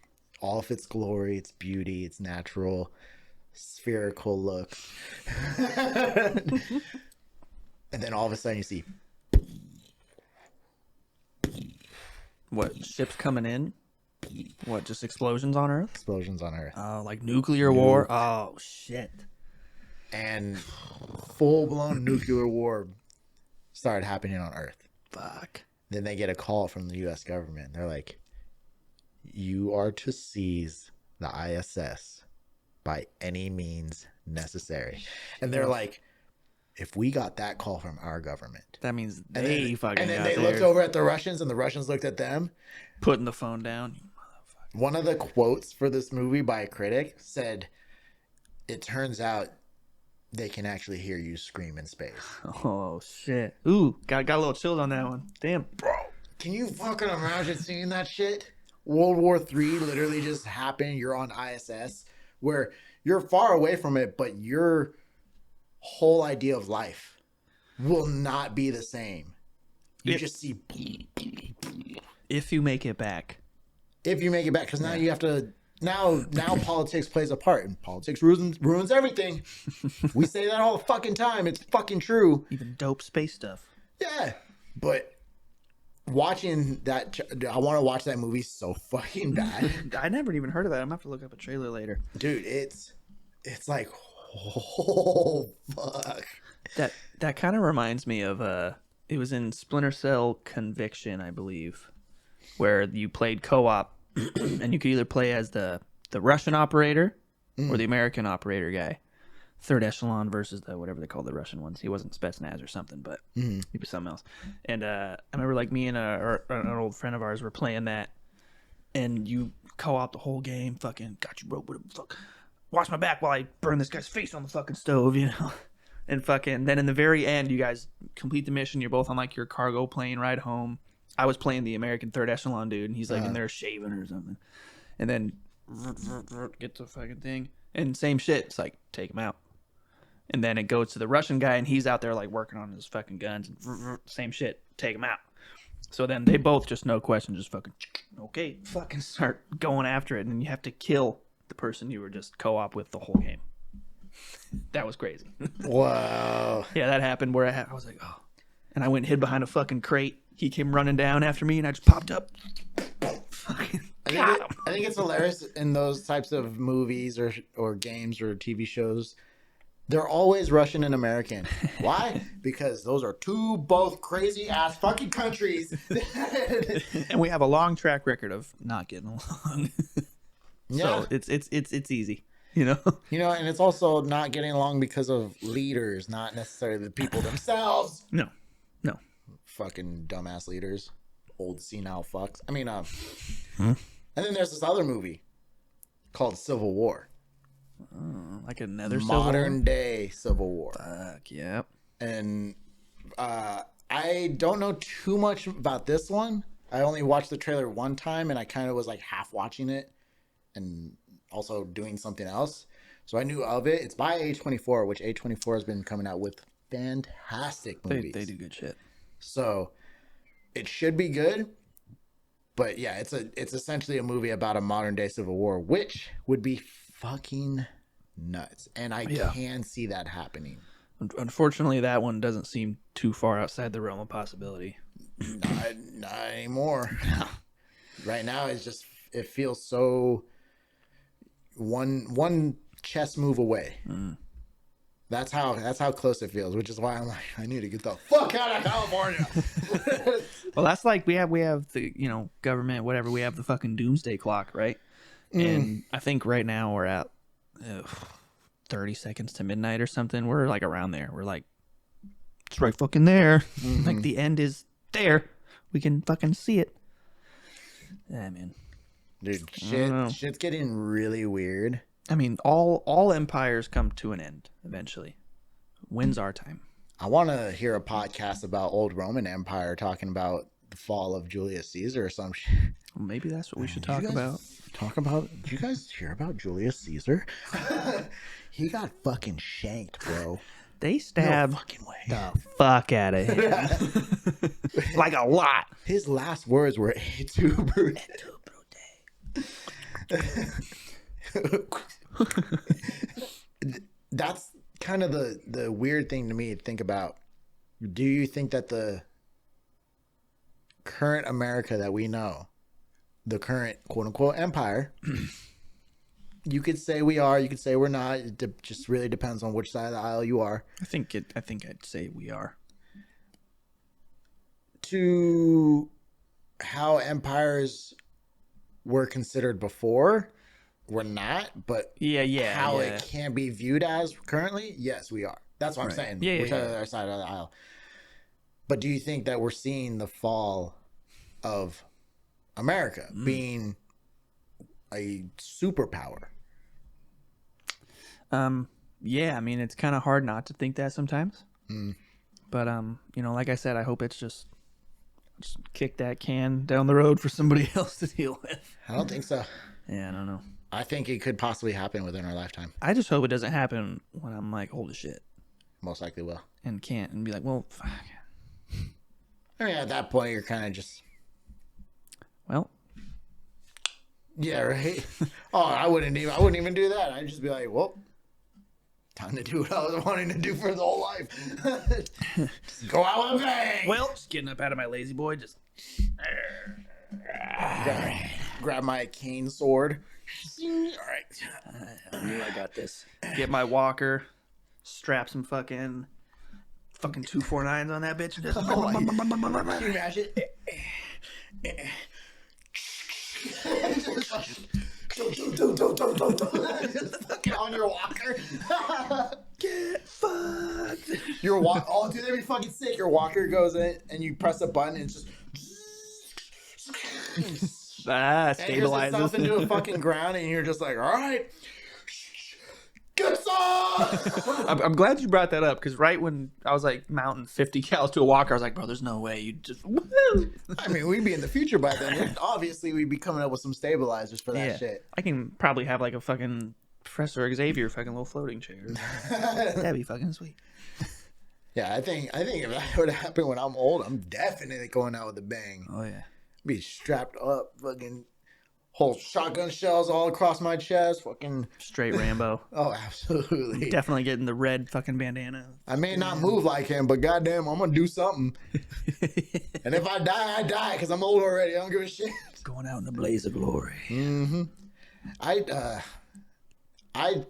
all of its glory, its beauty, its natural, spherical look. And then all of a sudden you see... What, ships coming in? What, just explosions on Earth? Explosions on Earth. Oh, like nuclear war? Oh, shit. And full-blown nuclear war started happening on Earth. Fuck. Then they get a call from the U.S. government. They're like, you are to seize the ISS by any means necessary. And they're like, if we got that call from our government. That means they looked over at the Russians and the Russians looked at them. Putting the phone down. You motherfucker. One of the quotes for this movie by a critic said, it turns out they can actually hear you scream in space. Oh, shit. Ooh, got a little chills on that one. Damn. Bro, can you fucking imagine seeing that shit? World War III literally just happened. You're on ISS where you're far away from it, but your whole idea of life will not be the same. You just see... If you make it back. If you make it back, because now you have to... Now politics plays a part, and politics ruins everything. We say that all the fucking time. It's fucking true. Even dope space stuff. Yeah, but watching that, I want to watch that movie so fucking bad. I never even heard of that. I'm gonna have to look up a trailer later. Dude, it's like, oh fuck. That kind of reminds me of it was in Splinter Cell Conviction, I believe, where you played co-op. And you could either play as the Russian operator or the American operator guy. Third echelon versus the whatever they call the Russian ones. He wasn't Spetsnaz or something, but he was something else. And I remember like me and an old friend of ours were playing that, and you co-op the whole game. Fucking got you, bro. Fuck. Watch my back while I burn this guy's face on the fucking stove, you know. And fucking then in the very end, you guys complete the mission. You're both on like your cargo plane ride home. I was playing the American third echelon dude, and he's like in there shaving or something. And then get the fucking thing. And same shit. It's like, take him out. And then it goes to the Russian guy, and he's out there like working on his fucking guns. And same shit. Take him out. So then they both just no question, just fucking, okay, fucking start going after it. And you have to kill the person you were just co-op with the whole game. That was crazy. Wow. Yeah, that happened where I was like, oh. And I went and hid behind a fucking crate. He came running down after me, and I just popped up. Fucking got him. I think it's hilarious in those types of movies or games or TV shows. They're always Russian and American. Why? Because those are two both crazy ass fucking countries. And we have a long track record of not getting along. Yeah. So it's easy. You know, and it's also not getting along because of leaders, not necessarily the people themselves. No. Fucking dumbass leaders, old senile fucks. I mean, and then there's this other movie called Civil War. Like another modern day Civil War. Fuck yeah. And I don't know too much about this one. I only watched the trailer one time, and I kind of was like half watching it, and also doing something else. So I knew of it. It's by A24, which A24 has been coming out with fantastic movies. They do good shit. So it should be good. But yeah, it's essentially a movie about a modern day civil war, which would be fucking nuts. And I can see that happening. Unfortunately, that one doesn't seem too far outside the realm of possibility. Not anymore. Right now, it feels so one chess move away. That's how close it feels, which is why I'm like, I need to get the fuck out of California. Well, that's like we have the government, whatever. We have the fucking doomsday clock, right? And I think right now we're at 30 seconds to midnight or something. We're like around there. We're like, it's right fucking there. Like the end is there. We can fucking see it. Yeah, man. Dude, shit's getting really weird. I mean, all empires come to an end eventually. When's our time? I want to hear a podcast about old Roman Empire talking about the fall of Julius Caesar or some shit. Well, maybe that's what we should talk about. Did you guys hear about Julius Caesar? He got fucking shanked, bro. They stabbed no fucking way. The fuck out of him. Like a lot. His last words were "Et tu, Brute." That's kind of the weird thing to me to think about. Do you think that the current America that we know, the current quote unquote empire, you could say we are, you could say we're not. It just really depends on which side of the aisle you are. I think I'd say we are. To how empires were considered before, we're not, but how it can be viewed as currently, yes, we are. That's what I'm saying. Which other side of the aisle. But do you think that we're seeing the fall of America being a superpower? Yeah, I mean, it's kind of hard not to think that sometimes. But like I said, I hope it's just kick that can down the road for somebody else to deal with. I don't think so. Yeah, I don't know. I think it could possibly happen within our lifetime. I just hope it doesn't happen when I'm like, holy shit. Most likely will. And can't, and be like, well, fuck. I mean, at that point, you're kind of just... Well. Yeah, right? Oh, I wouldn't even do that. I'd just be like, well, time to do what I was wanting to do for the whole life. Just go out with a bang. Well, just getting up out of my lazy boy, just... Grab my cane sword. All right. I knew I got this. Get my walker, strap some fucking 249s on that bitch. And just... Can you imagine? Just on your walker. Get fucked. Your walker. Oh, dude, that'd be fucking sick. Your walker goes in and you press a button and it's just... Stabilizes itself into a fucking ground, and you're just like, all right, get some. I'm glad you brought that up, because right when I was like mounting 50 cows to a walker, I was like, bro, there's no way you just... I mean, we'd be in the future by then. Obviously, we'd be coming up with some stabilizers for that shit. I can probably have like a fucking Professor Xavier fucking little floating chair. That'd be fucking sweet. Yeah, I think if that would happen when I'm old, I'm definitely going out with a bang. Oh yeah. Be strapped up, fucking whole shotgun shells all across my chest, fucking straight Rambo. Oh, absolutely. Definitely getting the red fucking bandana. I may not move like him, but goddamn, I'm gonna do something. And if I die, I die, because I'm old already. I don't give a shit. Going out in a blaze of glory. I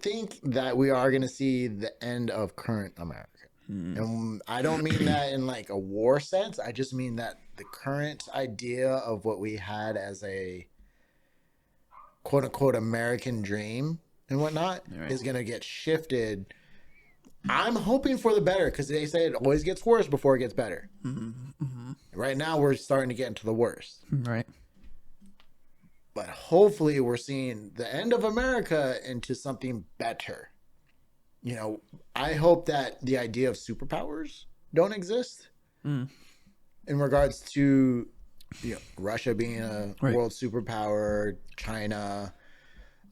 think that we are gonna see the end of current America. And I don't mean that in like a war sense. I just mean that the current idea of what we had as a quote unquote American dream and whatnot is going to get shifted. I'm hoping for the better, because they say it always gets worse before it gets better. Right now, we're starting to get into the worst. Right. But hopefully we're seeing the end of America into something better. You know, I hope that the idea of superpowers don't exist in regards to Russia being a world superpower, China,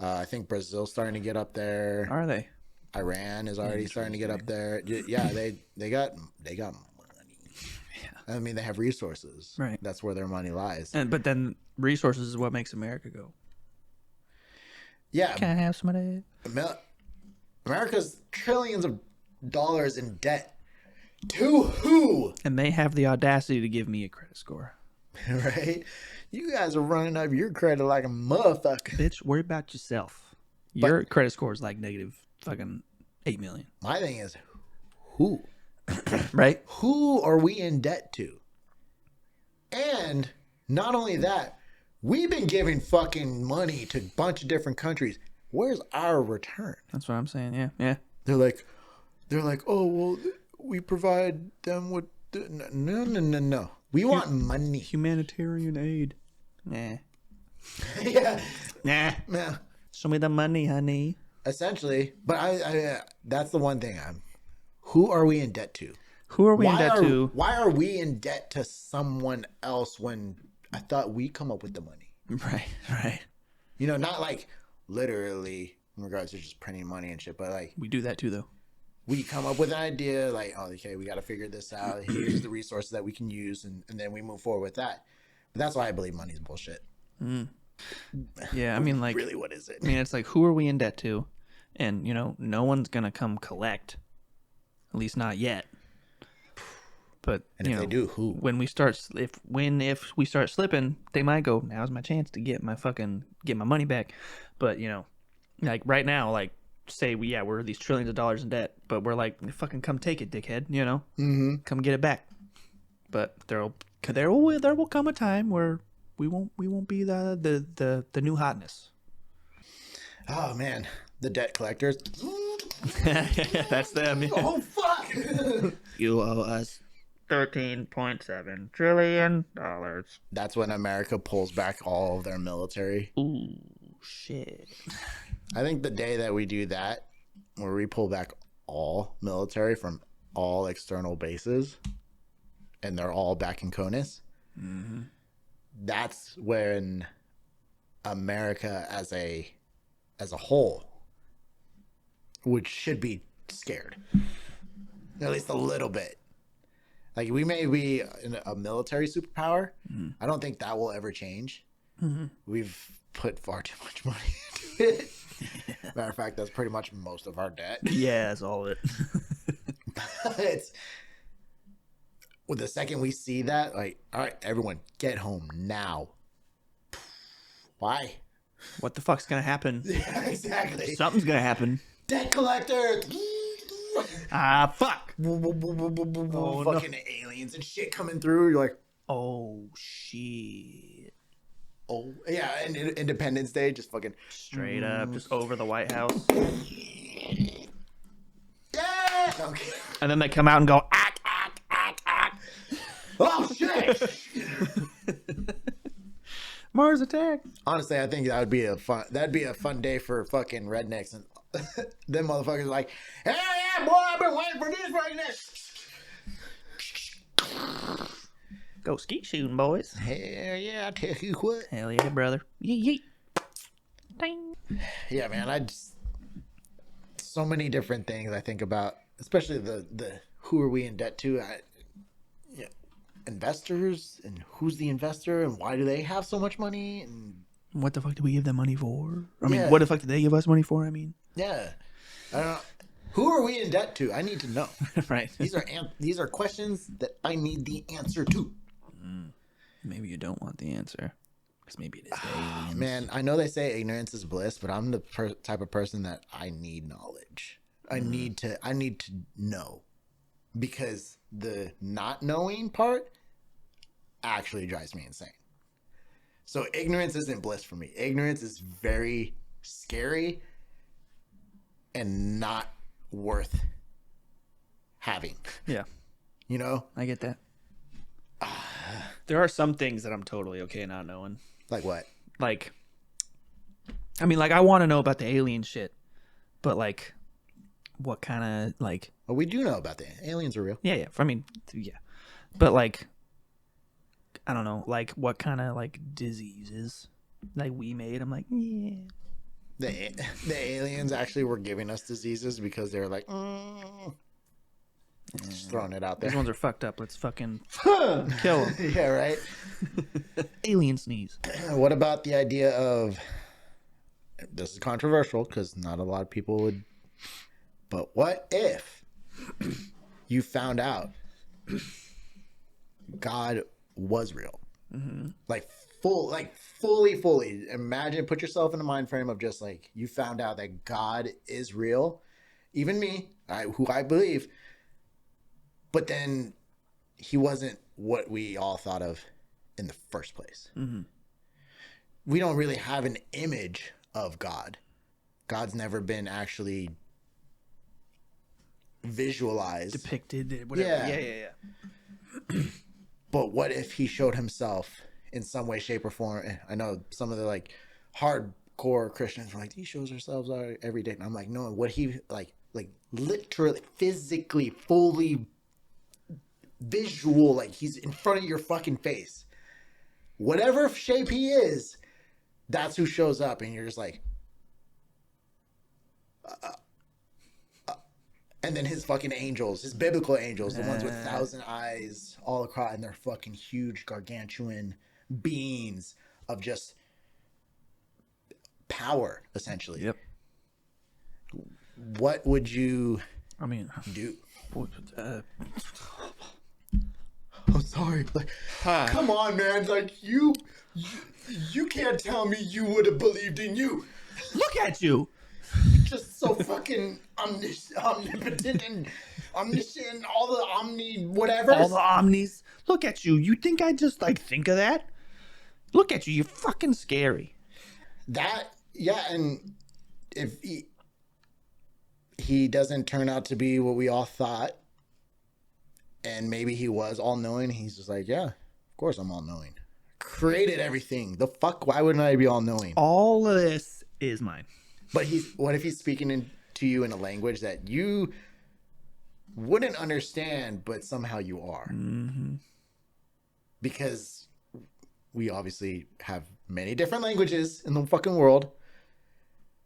I think Brazil's starting to get up there. Are they? Iran is already starting to get up there. Yeah, they got money. Yeah. I mean, they have resources. Right. That's where their money lies. But then resources is what makes America go. Yeah. Can I have some of that? America's trillions of dollars in debt. To who? And they have the audacity to give me a credit score. Right? You guys are running up your credit like a motherfucker. Bitch, worry about yourself. Your credit score is like negative fucking 8 million. My thing is, who? Right? Who are we in debt to? And not only that, we've been giving fucking money to a bunch of different countries. Where's our return? That's what I'm saying. Yeah. Yeah. They're like, oh, well, we provide them with... No. We want money. Humanitarian aid. Nah. Yeah. Nah. Yeah. Show me the money, honey. Essentially. But I that's the one thing. Who are we in debt to? Who are we in debt to? Why are we in debt to someone else when I thought we come up with the money? Right. You know, not like literally in regards to just printing money and shit, but like We do that too, though. we come up with an idea like, oh, okay, we got to figure this out. Here's the resources that we can use, and then we move forward with that. But that's why I believe money is bullshit. Yeah, I mean, like, Really, what is it? I mean, it's like, who are we in debt to? And, you know, no one's going to come collect. At least not yet. But, And if they do, who? When we start, if we start slipping, they might go, now's my chance to get my money back. But, you know, like right now, like, say we're these trillions of dollars in debt, but we're like, fucking come take it, dickhead, you know? Mm-hmm. Come get it back. But there will come a time where we won't be the new hotness. Oh man, the debt collectors. That's them. Oh fuck! You owe us $13.7 trillion. That's when America pulls back all of their military. Ooh, shit. I think the day that we do that, where we pull back all military from all external bases, and they're all back in CONUS, that's when America as a whole should be scared, at least a little bit. Like, we may be a military superpower. I don't think that will ever change. We've put far too much money into it. Matter of fact, that's pretty much most of our debt. Yeah, that's all of it. It's well, the second we see that, like, all right, everyone, get home now. Why? What the fuck's gonna happen? Yeah, exactly. Something's gonna happen. Debt collector. Ah, fuck. Fucking aliens and shit coming through. You're like, Oh shit. oh yeah, and Independence Day, just fucking Straight up, just over the White House. yeah. Okay. And then they come out and go, ack, ack, ack, ack. Oh shit. Mars attack. Honestly, I think that'd be a fun day for fucking rednecks, and them motherfuckers are like, hell yeah, boy, I've been waiting for this right now. Go skeet shooting, boys. Hell yeah, I tell you what. Hell yeah, brother. Yeet, yeet. Ding. Yeah, man, so many different things I think about, especially the who are we in debt to? Investors, and who's the investor, and why do they have so much money, and What the fuck do we give them money for? I mean, Yeah. what the fuck did they give us money for? I mean, yeah, I don't know. Who are we in debt to? I need to know. right. These are questions that I need the answer to. Maybe you don't want the answer. Because maybe it is the aliens. Man, I know they say ignorance is bliss, but I'm the type of person that I need knowledge. I need to know, because the not knowing part actually drives me insane. So ignorance isn't bliss for me. Ignorance is very scary and not worth having. Yeah, You know? I get that. There are some things that I'm totally okay not knowing. Like what? Like, I mean, like, I want to know about the alien shit. But, like, what kind of, like... Well, we do know about the aliens are real. Yeah. I mean, yeah. But, like, I don't know. Like, what kind of, like, diseases, like, we made? I'm like, yeah. the aliens actually were giving us diseases because they're like, just throwing it out there. These ones are fucked up. Let's fucking kill them. Yeah, right. Alien sneeze. What about the idea of, this is controversial because not a lot of people would, but what if you found out God was real? Mm-hmm. Like fully imagine, put yourself in the mind frame of just like, you found out that God is real, even me, who I believe, but then he wasn't what we all thought of in the first place. Mm-hmm. We don't really have an image of God. God's never been actually visualized, depicted, whatever. Yeah. But what if he showed himself in some way, shape, or form? I know some of the like hardcore Christians were like, he shows ourselves every day. And I'm like, no, what he like literally, physically, fully visual, like he's in front of your fucking face. Whatever shape he is, that's who shows up, and you're just like, and then his fucking angels, his biblical angels, the ones with 1,000 eyes all across, and they're fucking huge, gargantuan beings of just power, essentially. Yep. What would you do? I'm sorry. Like, come on, man. Like, you can't tell me you would have believed in you. Look at you. Just so fucking omnipotent and omniscient, all the whatever. All the omnis. Look at you. You think I just like think of that? Look at you. You're fucking scary. And if he doesn't turn out to be what we all thought, and maybe he was all knowing, he's just like, yeah, of course I'm all knowing. Created everything. The fuck? Why wouldn't I be all knowing? All of this is mine. But what if he's speaking to you in a language that you wouldn't understand, but somehow you are? Mm-hmm. Because we obviously have many different languages in the fucking world,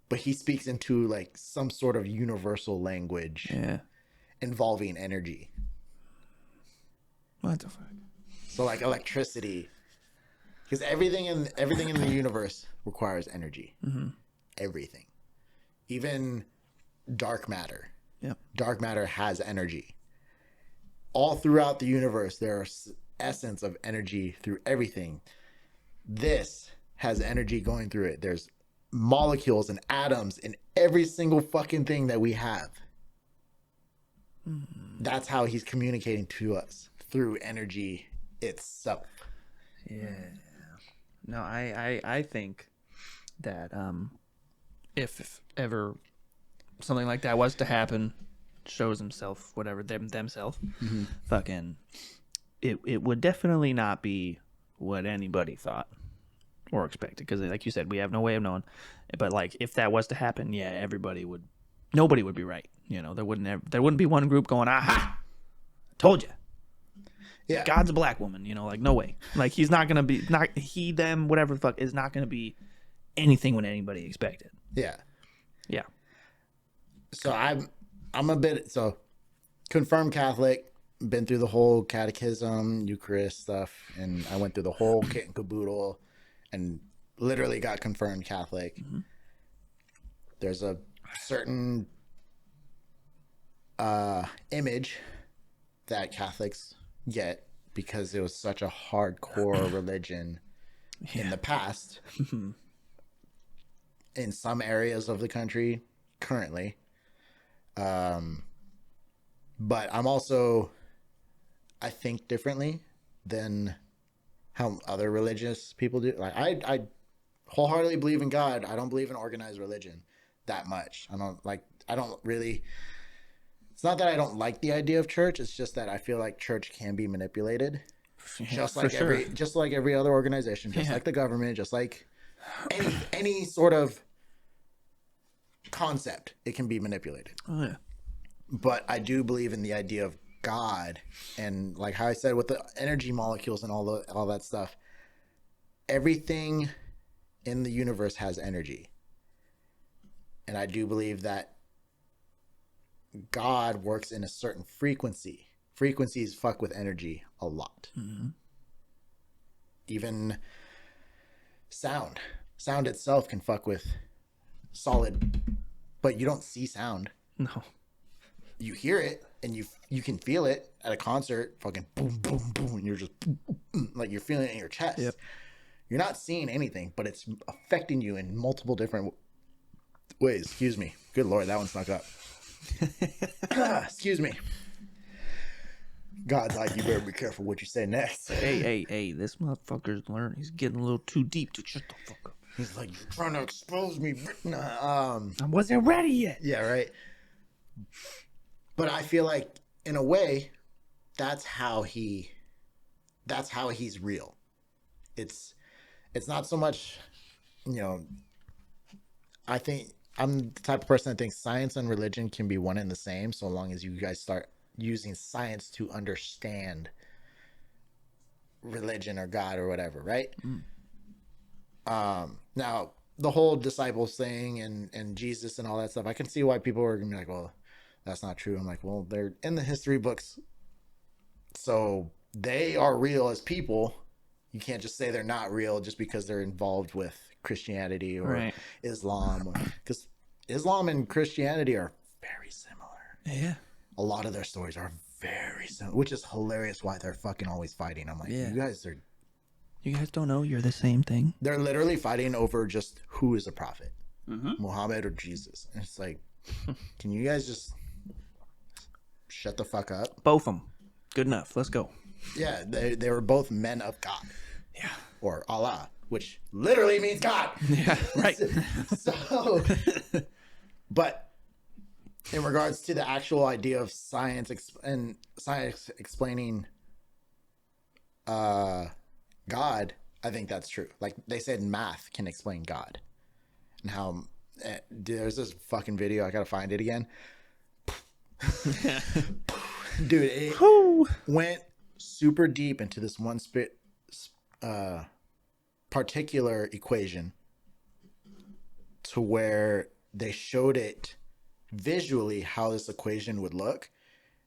but he speaks into like some sort of universal language involving energy. What the fuck? So like electricity, because everything in the universe requires energy. Mm-hmm. Everything, even dark matter. Yeah, dark matter has energy. All throughout the universe, there's essence of energy through everything. This has energy going through it. There's molecules and atoms in every single fucking thing that we have. Mm-hmm. That's how he's communicating to us, through energy itself. Yeah. No, I think that if ever something like that was to happen, shows himself, whatever, themselves, mm-hmm. fucking, it would definitely not be what anybody thought or expected, because like you said, we have no way of knowing. But like, if that was to happen, yeah, nobody would be right. You know, there wouldn't be one group going, aha, told you. Yeah, God's a black woman, you know, like, no way. Like, he's not gonna be, not he, them, whatever the fuck, is not gonna be anything what anybody expected. Yeah. So I'm a bit, confirmed Catholic, been through the whole catechism, Eucharist stuff, and I went through the whole kit and caboodle and literally got confirmed Catholic. Mm-hmm. There's a certain image that Catholics get because it was such a hardcore religion in the past. In some areas of the country currently. But I think differently than how other religious people do. Like, I wholeheartedly believe in God. I don't believe in organized religion that much. I don't really, it's not that I don't like the idea of church. It's just that I feel like church can be manipulated. Just like every other organization, just like the government, just like any sort of concept, it can be manipulated. Oh yeah. But I do believe in the idea of God, and like how I said with the energy molecules and all that stuff, everything in the universe has energy. And I do believe that God works in a certain frequency. Frequencies fuck with energy a lot. Mm-hmm. Even sound. Sound itself can fuck with solid, but you don't see sound. No. You hear it and you can feel it at a concert, fucking boom, boom, boom, and you're just boom, boom, like you're feeling it in your chest. Yep. You're not seeing anything, but it's affecting you in multiple different ways. Excuse me. Good Lord, that one snuck up. Excuse me. God's like, you better be careful what you say next. Hey, this motherfucker's learning. He's getting a little too deep to shut the fuck up. He's like, you're trying to expose me. I wasn't ready yet. Yeah, right. But I feel like, in a way, that's how he's real. It's not so much, I think I'm the type of person that thinks science and religion can be one and the same, so long as you guys start using science to understand religion or God or whatever, right? Now the whole disciples thing and Jesus and all that stuff, I can see why people are gonna be like, well, that's not true. I'm like, well, they're in the history books, so they are real as people. You can't just say they're not real just because they're involved with Christianity or Islam, because Islam and Christianity are very similar. Yeah. A lot of their stories are very similar, which is hilarious why they're fucking always fighting. I'm like, Yeah. you guys don't know you're the same thing. They're literally fighting over just who is a prophet, Muhammad or Jesus. And it's like, can you guys just shut the fuck up? Both of them. Good enough. Let's go. Yeah, they were both men of God. Yeah. Or Allah, which literally means God. Yeah, right. So, but in regards to the actual idea of science and science explaining God, I think that's true. Like they said, math can explain God, and how there's this fucking video. I gotta find it again. Dude, it went super deep into this one particular equation, to where they showed it visually how this equation would look,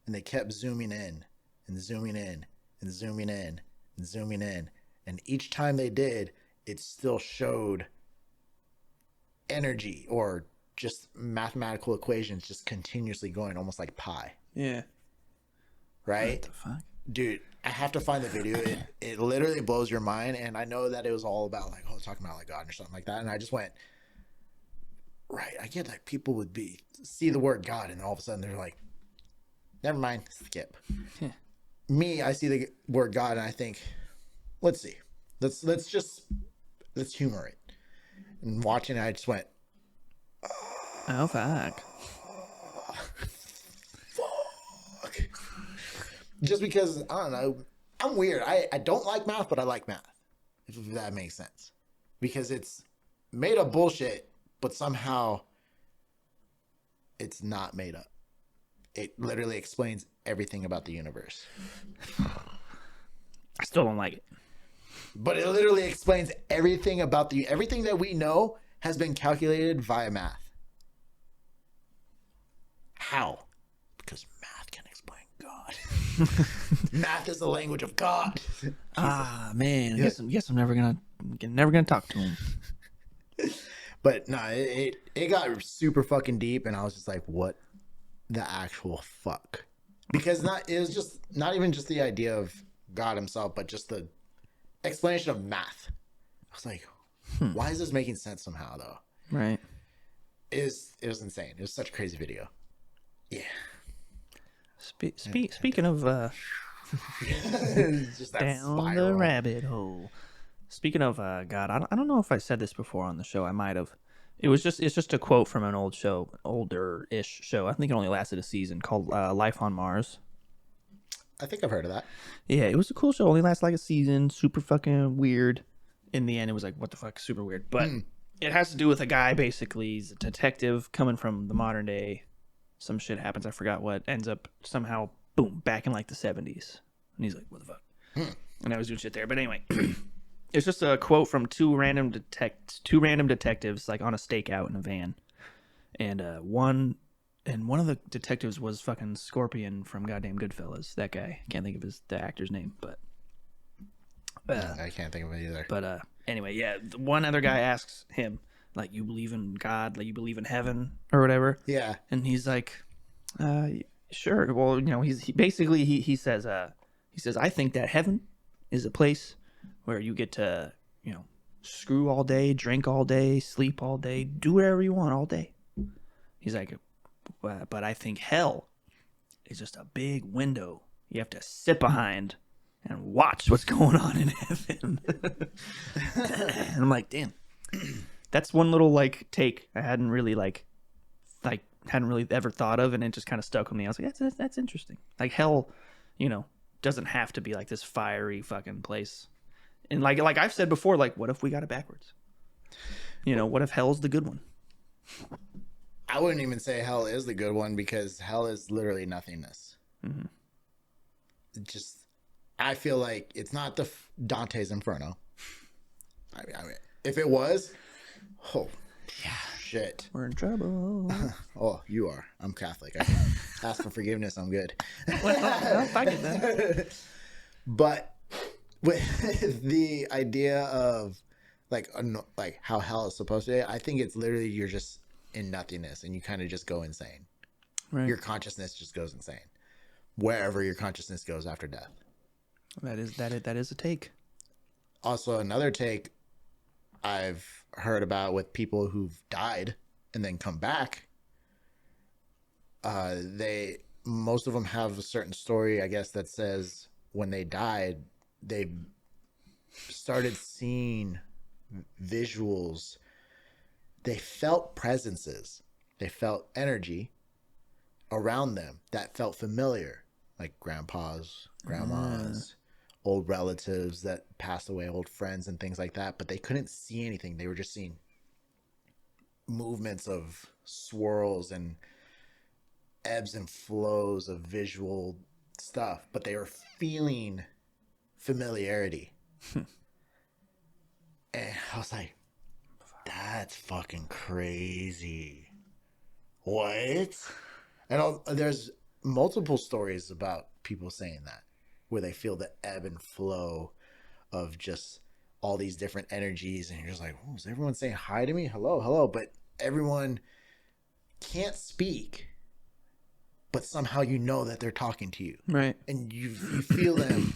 and they kept zooming in and zooming in and zooming in and zooming in, and each time they did, it still showed energy or just mathematical equations just continuously going, almost like pi. Yeah. Right? What the fuck? Dude, I have to find the video. It literally blows your mind. And I know that it was all about like, talking about like God or something like that. And I just went, right. I get like people would see the word God and all of a sudden they're like, never mind, skip. Yeah. Me, I see the word God and I think, let's see. Let's humor it. And watching it, I just went, oh, fuck. Fuck. Just because, I don't know, I'm weird. I don't like math, but I like math, if that makes sense. Because it's made up bullshit, but somehow it's not made up. It literally explains everything about the universe. I still don't like it. But it literally explains everything about everything that we know has been calculated via math. How? Because math can explain God. Math is the language of God. Man. I guess I'm never gonna talk to him. But no, it got super fucking deep, and I was just like, what the actual fuck? Because it was just not even just the idea of God himself, but just the explanation of math. I was like, why is this making sense somehow though? Right. It was insane. It was such a crazy video. Yeah. Speaking of just that down spiral. the rabbit hole. Speaking of God, I don't know if I said this before on the show. I might have. It's just a quote from an older-ish show. I think it only lasted a season, called Life on Mars. I think I've heard of that. Yeah, it was a cool show. Only lasted like a season. Super fucking weird. In the end, it was like, what the fuck, super weird. But it has to do with a guy, basically. He's a detective coming from the modern day. Some shit happens, I forgot what. Ends up somehow, boom, back in like the 70s. And he's like, what the fuck? And I was doing shit there. But anyway, it's just a quote from two random detectives, like on a stakeout in a van. And one of the detectives was fucking Scorpion from goddamn Goodfellas. That guy. Can't think of the actor's name, but I can't think of it either. But anyway, yeah. One other guy asks him, like, you believe in God, like you believe in heaven or whatever. Yeah. And he's like, sure. Well, you know, he says, I think that heaven is a place where you get to, you know, screw all day, drink all day, sleep all day, do whatever you want all day. He's like, but I think hell is just a big window you have to sit behind and watch what's going on in heaven. And I'm like, damn, that's one little like take I hadn't really hadn't really ever thought of, and it just kind of stuck with me. I was like, that's interesting. Like hell, you know, doesn't have to be like this fiery fucking place. And like I've said before, like what if we got it backwards? You know, what if hell's the good one? I wouldn't even say hell is the good one, because hell is literally nothingness. Mm-hmm. I feel like it's not the Dante's Inferno. I mean, if it was, oh yeah, shit, we're in trouble. Oh, you are. I'm Catholic. I can ask for forgiveness. I'm good. Well, I get that. But with the idea of like how hell is supposed to be, I think it's literally you're just in nothingness and you kind of just go insane. Right. Your consciousness just goes insane wherever your consciousness goes after death. That is a take. Also, another take I've heard about with people who've died and then come back. Most of them have a certain story, I guess, that says when they died, they started seeing visuals. They felt presences. They felt energy around them that felt familiar, like grandpas, grandmas, old relatives that passed away, old friends and things like that. But they couldn't see anything. They were just seeing movements of swirls and ebbs and flows of visual stuff, but they were feeling familiarity. And I was like, that's fucking crazy. What? And there's multiple stories about people saying that, where they feel the ebb and flow of just all these different energies, and you're just like, oh, is everyone saying hi to me? Hello, but everyone can't speak, but somehow you know that they're talking to you, right? And you feel them.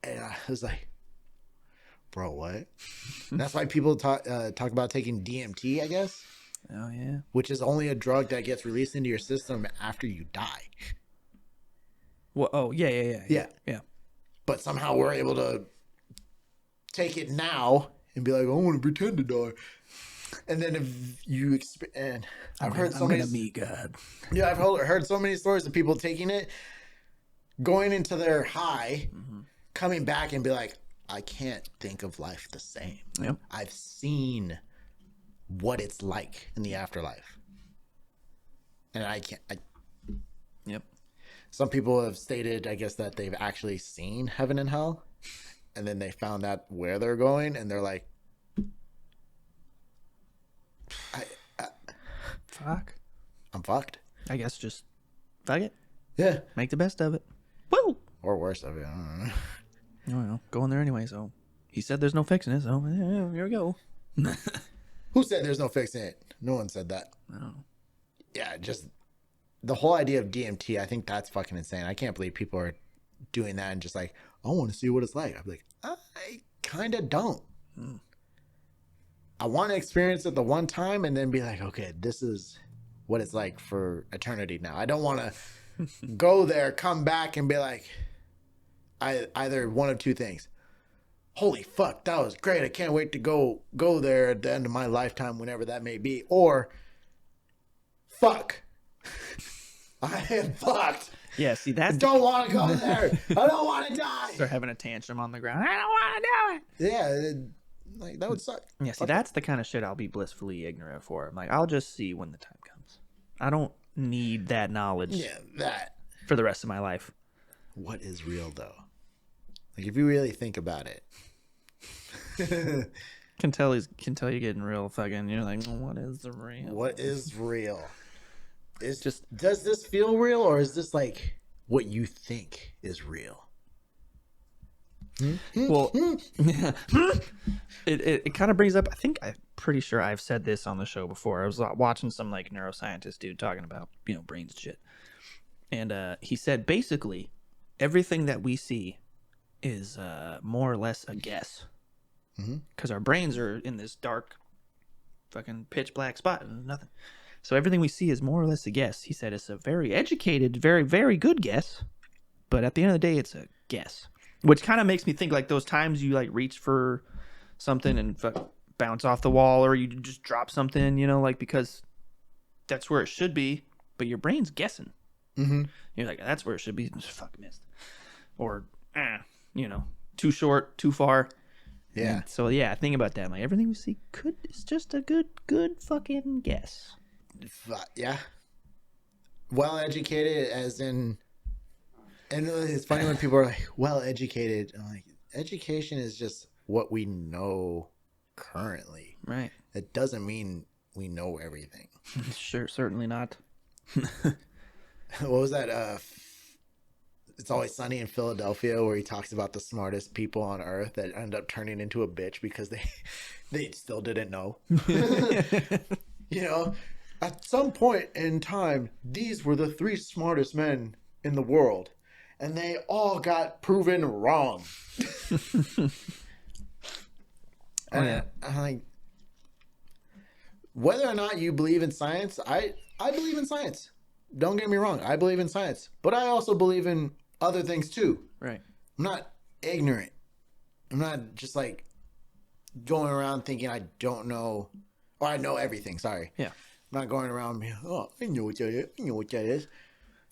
And I was like, bro, what? And that's why people talk about taking DMT, I guess. Oh yeah. Which is only a drug that gets released into your system after you die. Well, oh yeah. But somehow we're able to take it now and be like, I want to pretend to die. And then if you and I've heard so many. Meet God. Yeah, I've heard so many stories of people taking it, going into their high, coming back and be like, I can't think of life the same. Yep. I've seen what it's like in the afterlife, and I can't. Yep. Some people have stated, I guess, that they've actually seen heaven and hell, and then they found out where they're going, and they're like, fuck. I'm fucked. I guess just fuck it. Yeah. Make the best of it. Woo! Or worse of it. I don't know. Oh, well, going there anyway, so he said there's no fixing it, so yeah, here we go. Who said there's no fixing it? No one said that. I don't know. Yeah, just the whole idea of DMT, I think that's fucking insane. I can't believe people are doing that and just like, I want to see what it's like. I'm like, I kind of don't. I want to experience it the one time and then be like, okay, this is what it's like for eternity now. I don't want to go there, come back and be like, either one of two things. Holy fuck, that was great. I can't wait to go there at the end of my lifetime, whenever that may be. Or, fuck. I am fucked. Yeah, see, that's... I don't want to go there. I don't want to die. Start having a tantrum on the ground. I don't want to do it. Yeah, like, that would suck. Yeah, see, that's the kind of shit I'll be blissfully ignorant for. I'm like, I'll just see when the time comes. I don't need that knowledge. Yeah, that. For the rest of my life. What is real, though? Like, if you really think about it, Can tell you're getting real fucking. You're like, what is the real? What is real? It's Just does this feel real, or is this like what you think is real? well, it kind of brings up. I think I'm pretty sure I've said this on the show before. I was watching some like neuroscientist dude talking about brains and shit, and he said basically everything that we see is more or less a guess. Because our brains are in this dark, fucking pitch black spot and nothing. So everything we see is more or less a guess. He said it's a very educated, very, very good guess. But at the end of the day, it's a guess. Which kind of makes me think like those times you like reach for something and bounce off the wall, or you just drop something, like because that's where it should be, but your brain's guessing. You're like, that's where it should be. Fuck, missed. Or, too short, too far. Yeah. And so think about that. Like everything we see is just a good fucking guess. Yeah. Well educated, as in, and it's funny when people are like, well educated. I'm like, education is just what we know currently. Right. It doesn't mean we know everything. Sure, certainly not. What was that? It's Always Sunny in Philadelphia, where he talks about the smartest people on earth that end up turning into a bitch because they still didn't know. At some point in time, these were the 3 smartest men in the world, and they all got proven wrong. And I'm like, whether or not you believe in science, I believe in science. Don't get me wrong, I believe in science, but I also believe in other things too. Right. I'm not ignorant. I'm not just like going around thinking I don't know, or I know everything. Sorry. Yeah. I'm not going around being, oh, I know what that is. I know what that is.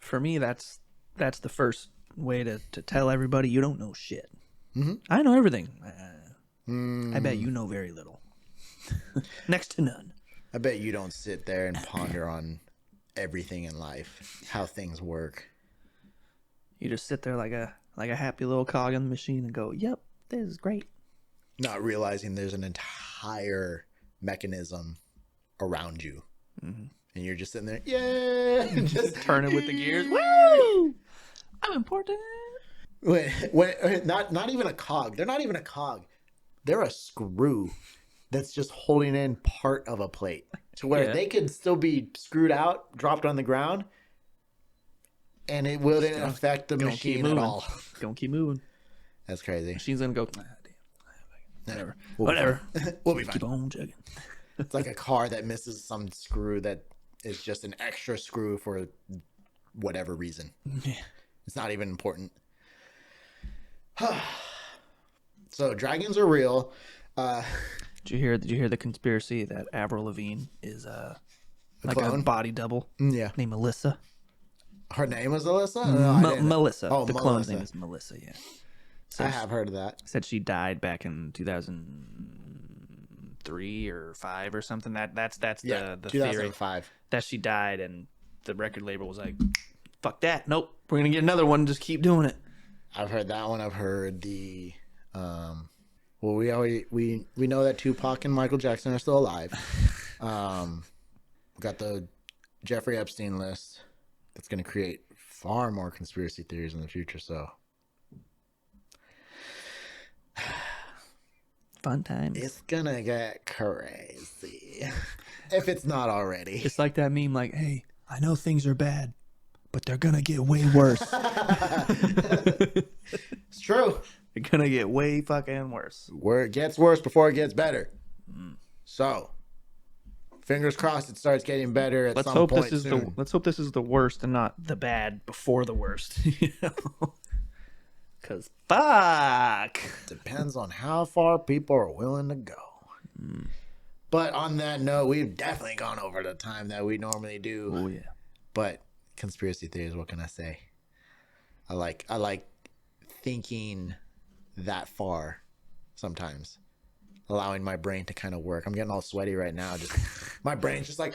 For me, that's the first way to tell everybody you don't know shit. I know everything. I bet you know very little. Next to none. I bet you don't sit there and ponder on everything in life, how things work. You just sit there like a happy little cog in the machine and go, yep, this is great. Not realizing there's an entire mechanism around you. And you're just sitting there, yeah, just turning with the gears. Woo! I'm important. Not even a cog. They're not even a cog. They're a screw that's just holding in part of a plate to where they could still be screwed out, dropped on the ground, and it wouldn't affect the machine at all. Gonna keep moving. That's crazy. Machine's gonna go, Damn. Whatever. We'll be fine. Keep on chugging. It's like a car that misses some screw that is just an extra screw for whatever reason. Yeah. It's not even important. So dragons are real. Did you hear the conspiracy that Avril Lavigne is like clone? a body double? Yeah. Named Melissa. Her name was Alyssa? No, Melissa. Oh, the Melissa. clone's name is Melissa. Yeah. So I have heard of that. Said she died back in 2003 or 5 or something. That's the 2005. theory that she died, and the record label was like, "Fuck that! Nope, we're gonna get another one. Just keep doing it." I've heard that one. I've heard the well, we know that Tupac and Michael Jackson are still alive. We got the Jeffrey Epstein list that's going to create far more conspiracy theories in the future. So fun times. It's gonna get crazy if it's not already. It's like that meme, like, "Hey, I know things are bad, but they're gonna get way worse." It's true. They're gonna get way fucking worse. Where it gets worse before it gets better. So, fingers crossed it starts getting better at some point soon. Let's hope this is the worst and not the bad before the worst. Because fuck. Depends on how far people are willing to go. But on that note, we've definitely gone over the time that we normally do. Oh yeah. But conspiracy theories, what can I say? I like thinking that far sometimes, allowing my brain to kind of work. I'm getting all sweaty right now. Just my brain's just like,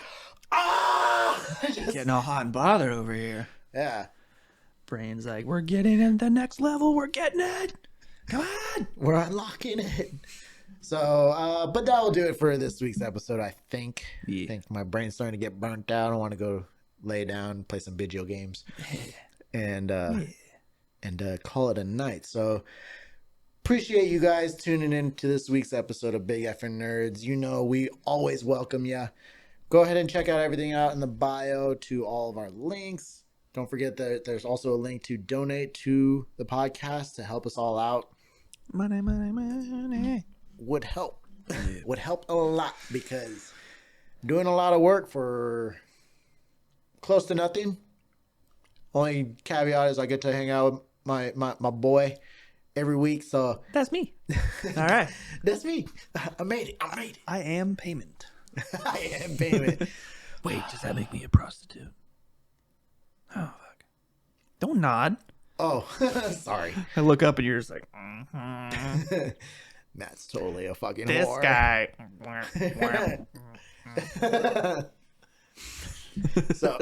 Getting all hot and bothered over here. Yeah. Brain's like, we're getting in the next level. We're getting it. Come on. We're unlocking it. So, but that will do it for this week's episode, I think. Yeah. I think my brain's starting to get burnt out. I want to go lay down, play some video games, and call it a night. So, appreciate you guys tuning in to this week's episode of Big Effin' Nerds. You know, we always welcome you. Go ahead and check out everything out in the bio to all of our links. Don't forget that there's also a link to donate to the podcast to help us all out. Money. Would help. Would help a lot because doing a lot of work for close to nothing. Only caveat is I get to hang out with my boy every week. So That's me. All right. that's me. I made it. I am payment. I am payment. Wait, does that make me a prostitute? Oh, fuck. Don't nod. Oh, sorry. I look up and you're just like, Matt's totally a fucking this whore. guy. So,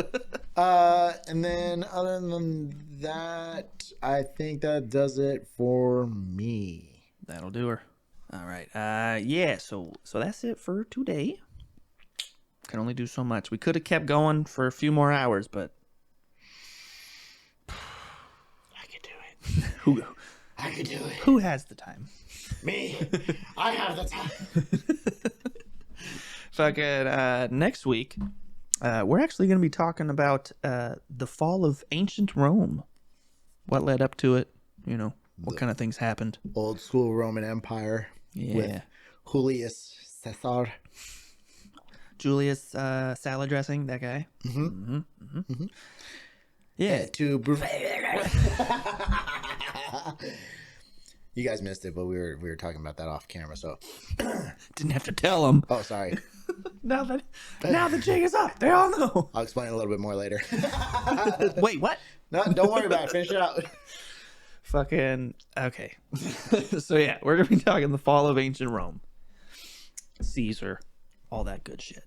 and then other than that, I think that does it for me. That'll do her. All right. Yeah. So that's it for today. Can only do so much. We could have kept going for a few more hours, but I could do it. I could do it. Who has the time? Me. I have the time. Fucking next week, we're actually going to be talking about the fall of ancient Rome. What led up to it? You know, what kind of things happened? Old school Roman Empire. Yeah. With Julius Caesar. Julius salad dressing, that guy. Yeah. You guys missed it, but we were talking about that off camera, so Didn't have to tell him. oh sorry. Now the jig is up. They all know. I'll explain a little bit more later. Wait, what? No, don't worry about it. Finish it out. Fucking okay. So yeah, we're gonna be talking the fall of ancient Rome, Caesar, all that good shit.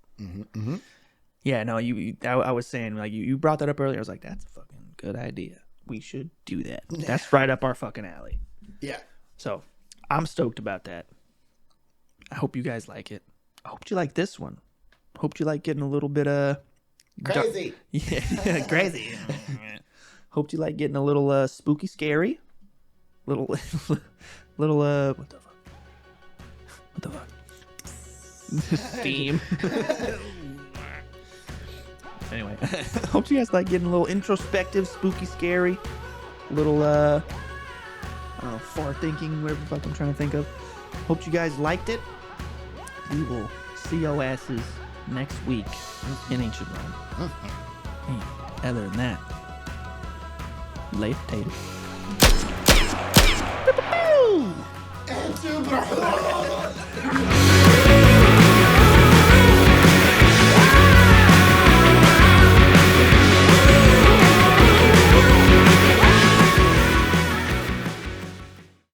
Yeah, no, I was saying like you brought that up earlier. I was like, that's a fucking good idea. We should do that. That's right up our fucking alley. Yeah. So I'm stoked about that. I hope you guys like it. I hope you like this one. Hope you like getting a little bit of Crazy. Yeah, crazy. Hope you like getting a little spooky, scary. Little what the fuck? Steam. Anyway, hope you guys like getting a little introspective, spooky, scary. Little I don't know, far thinking, whatever the fuck I'm trying to think of. Hope you guys liked it. We will see your asses next week in ancient Rome. And other than that, lay potato. And super.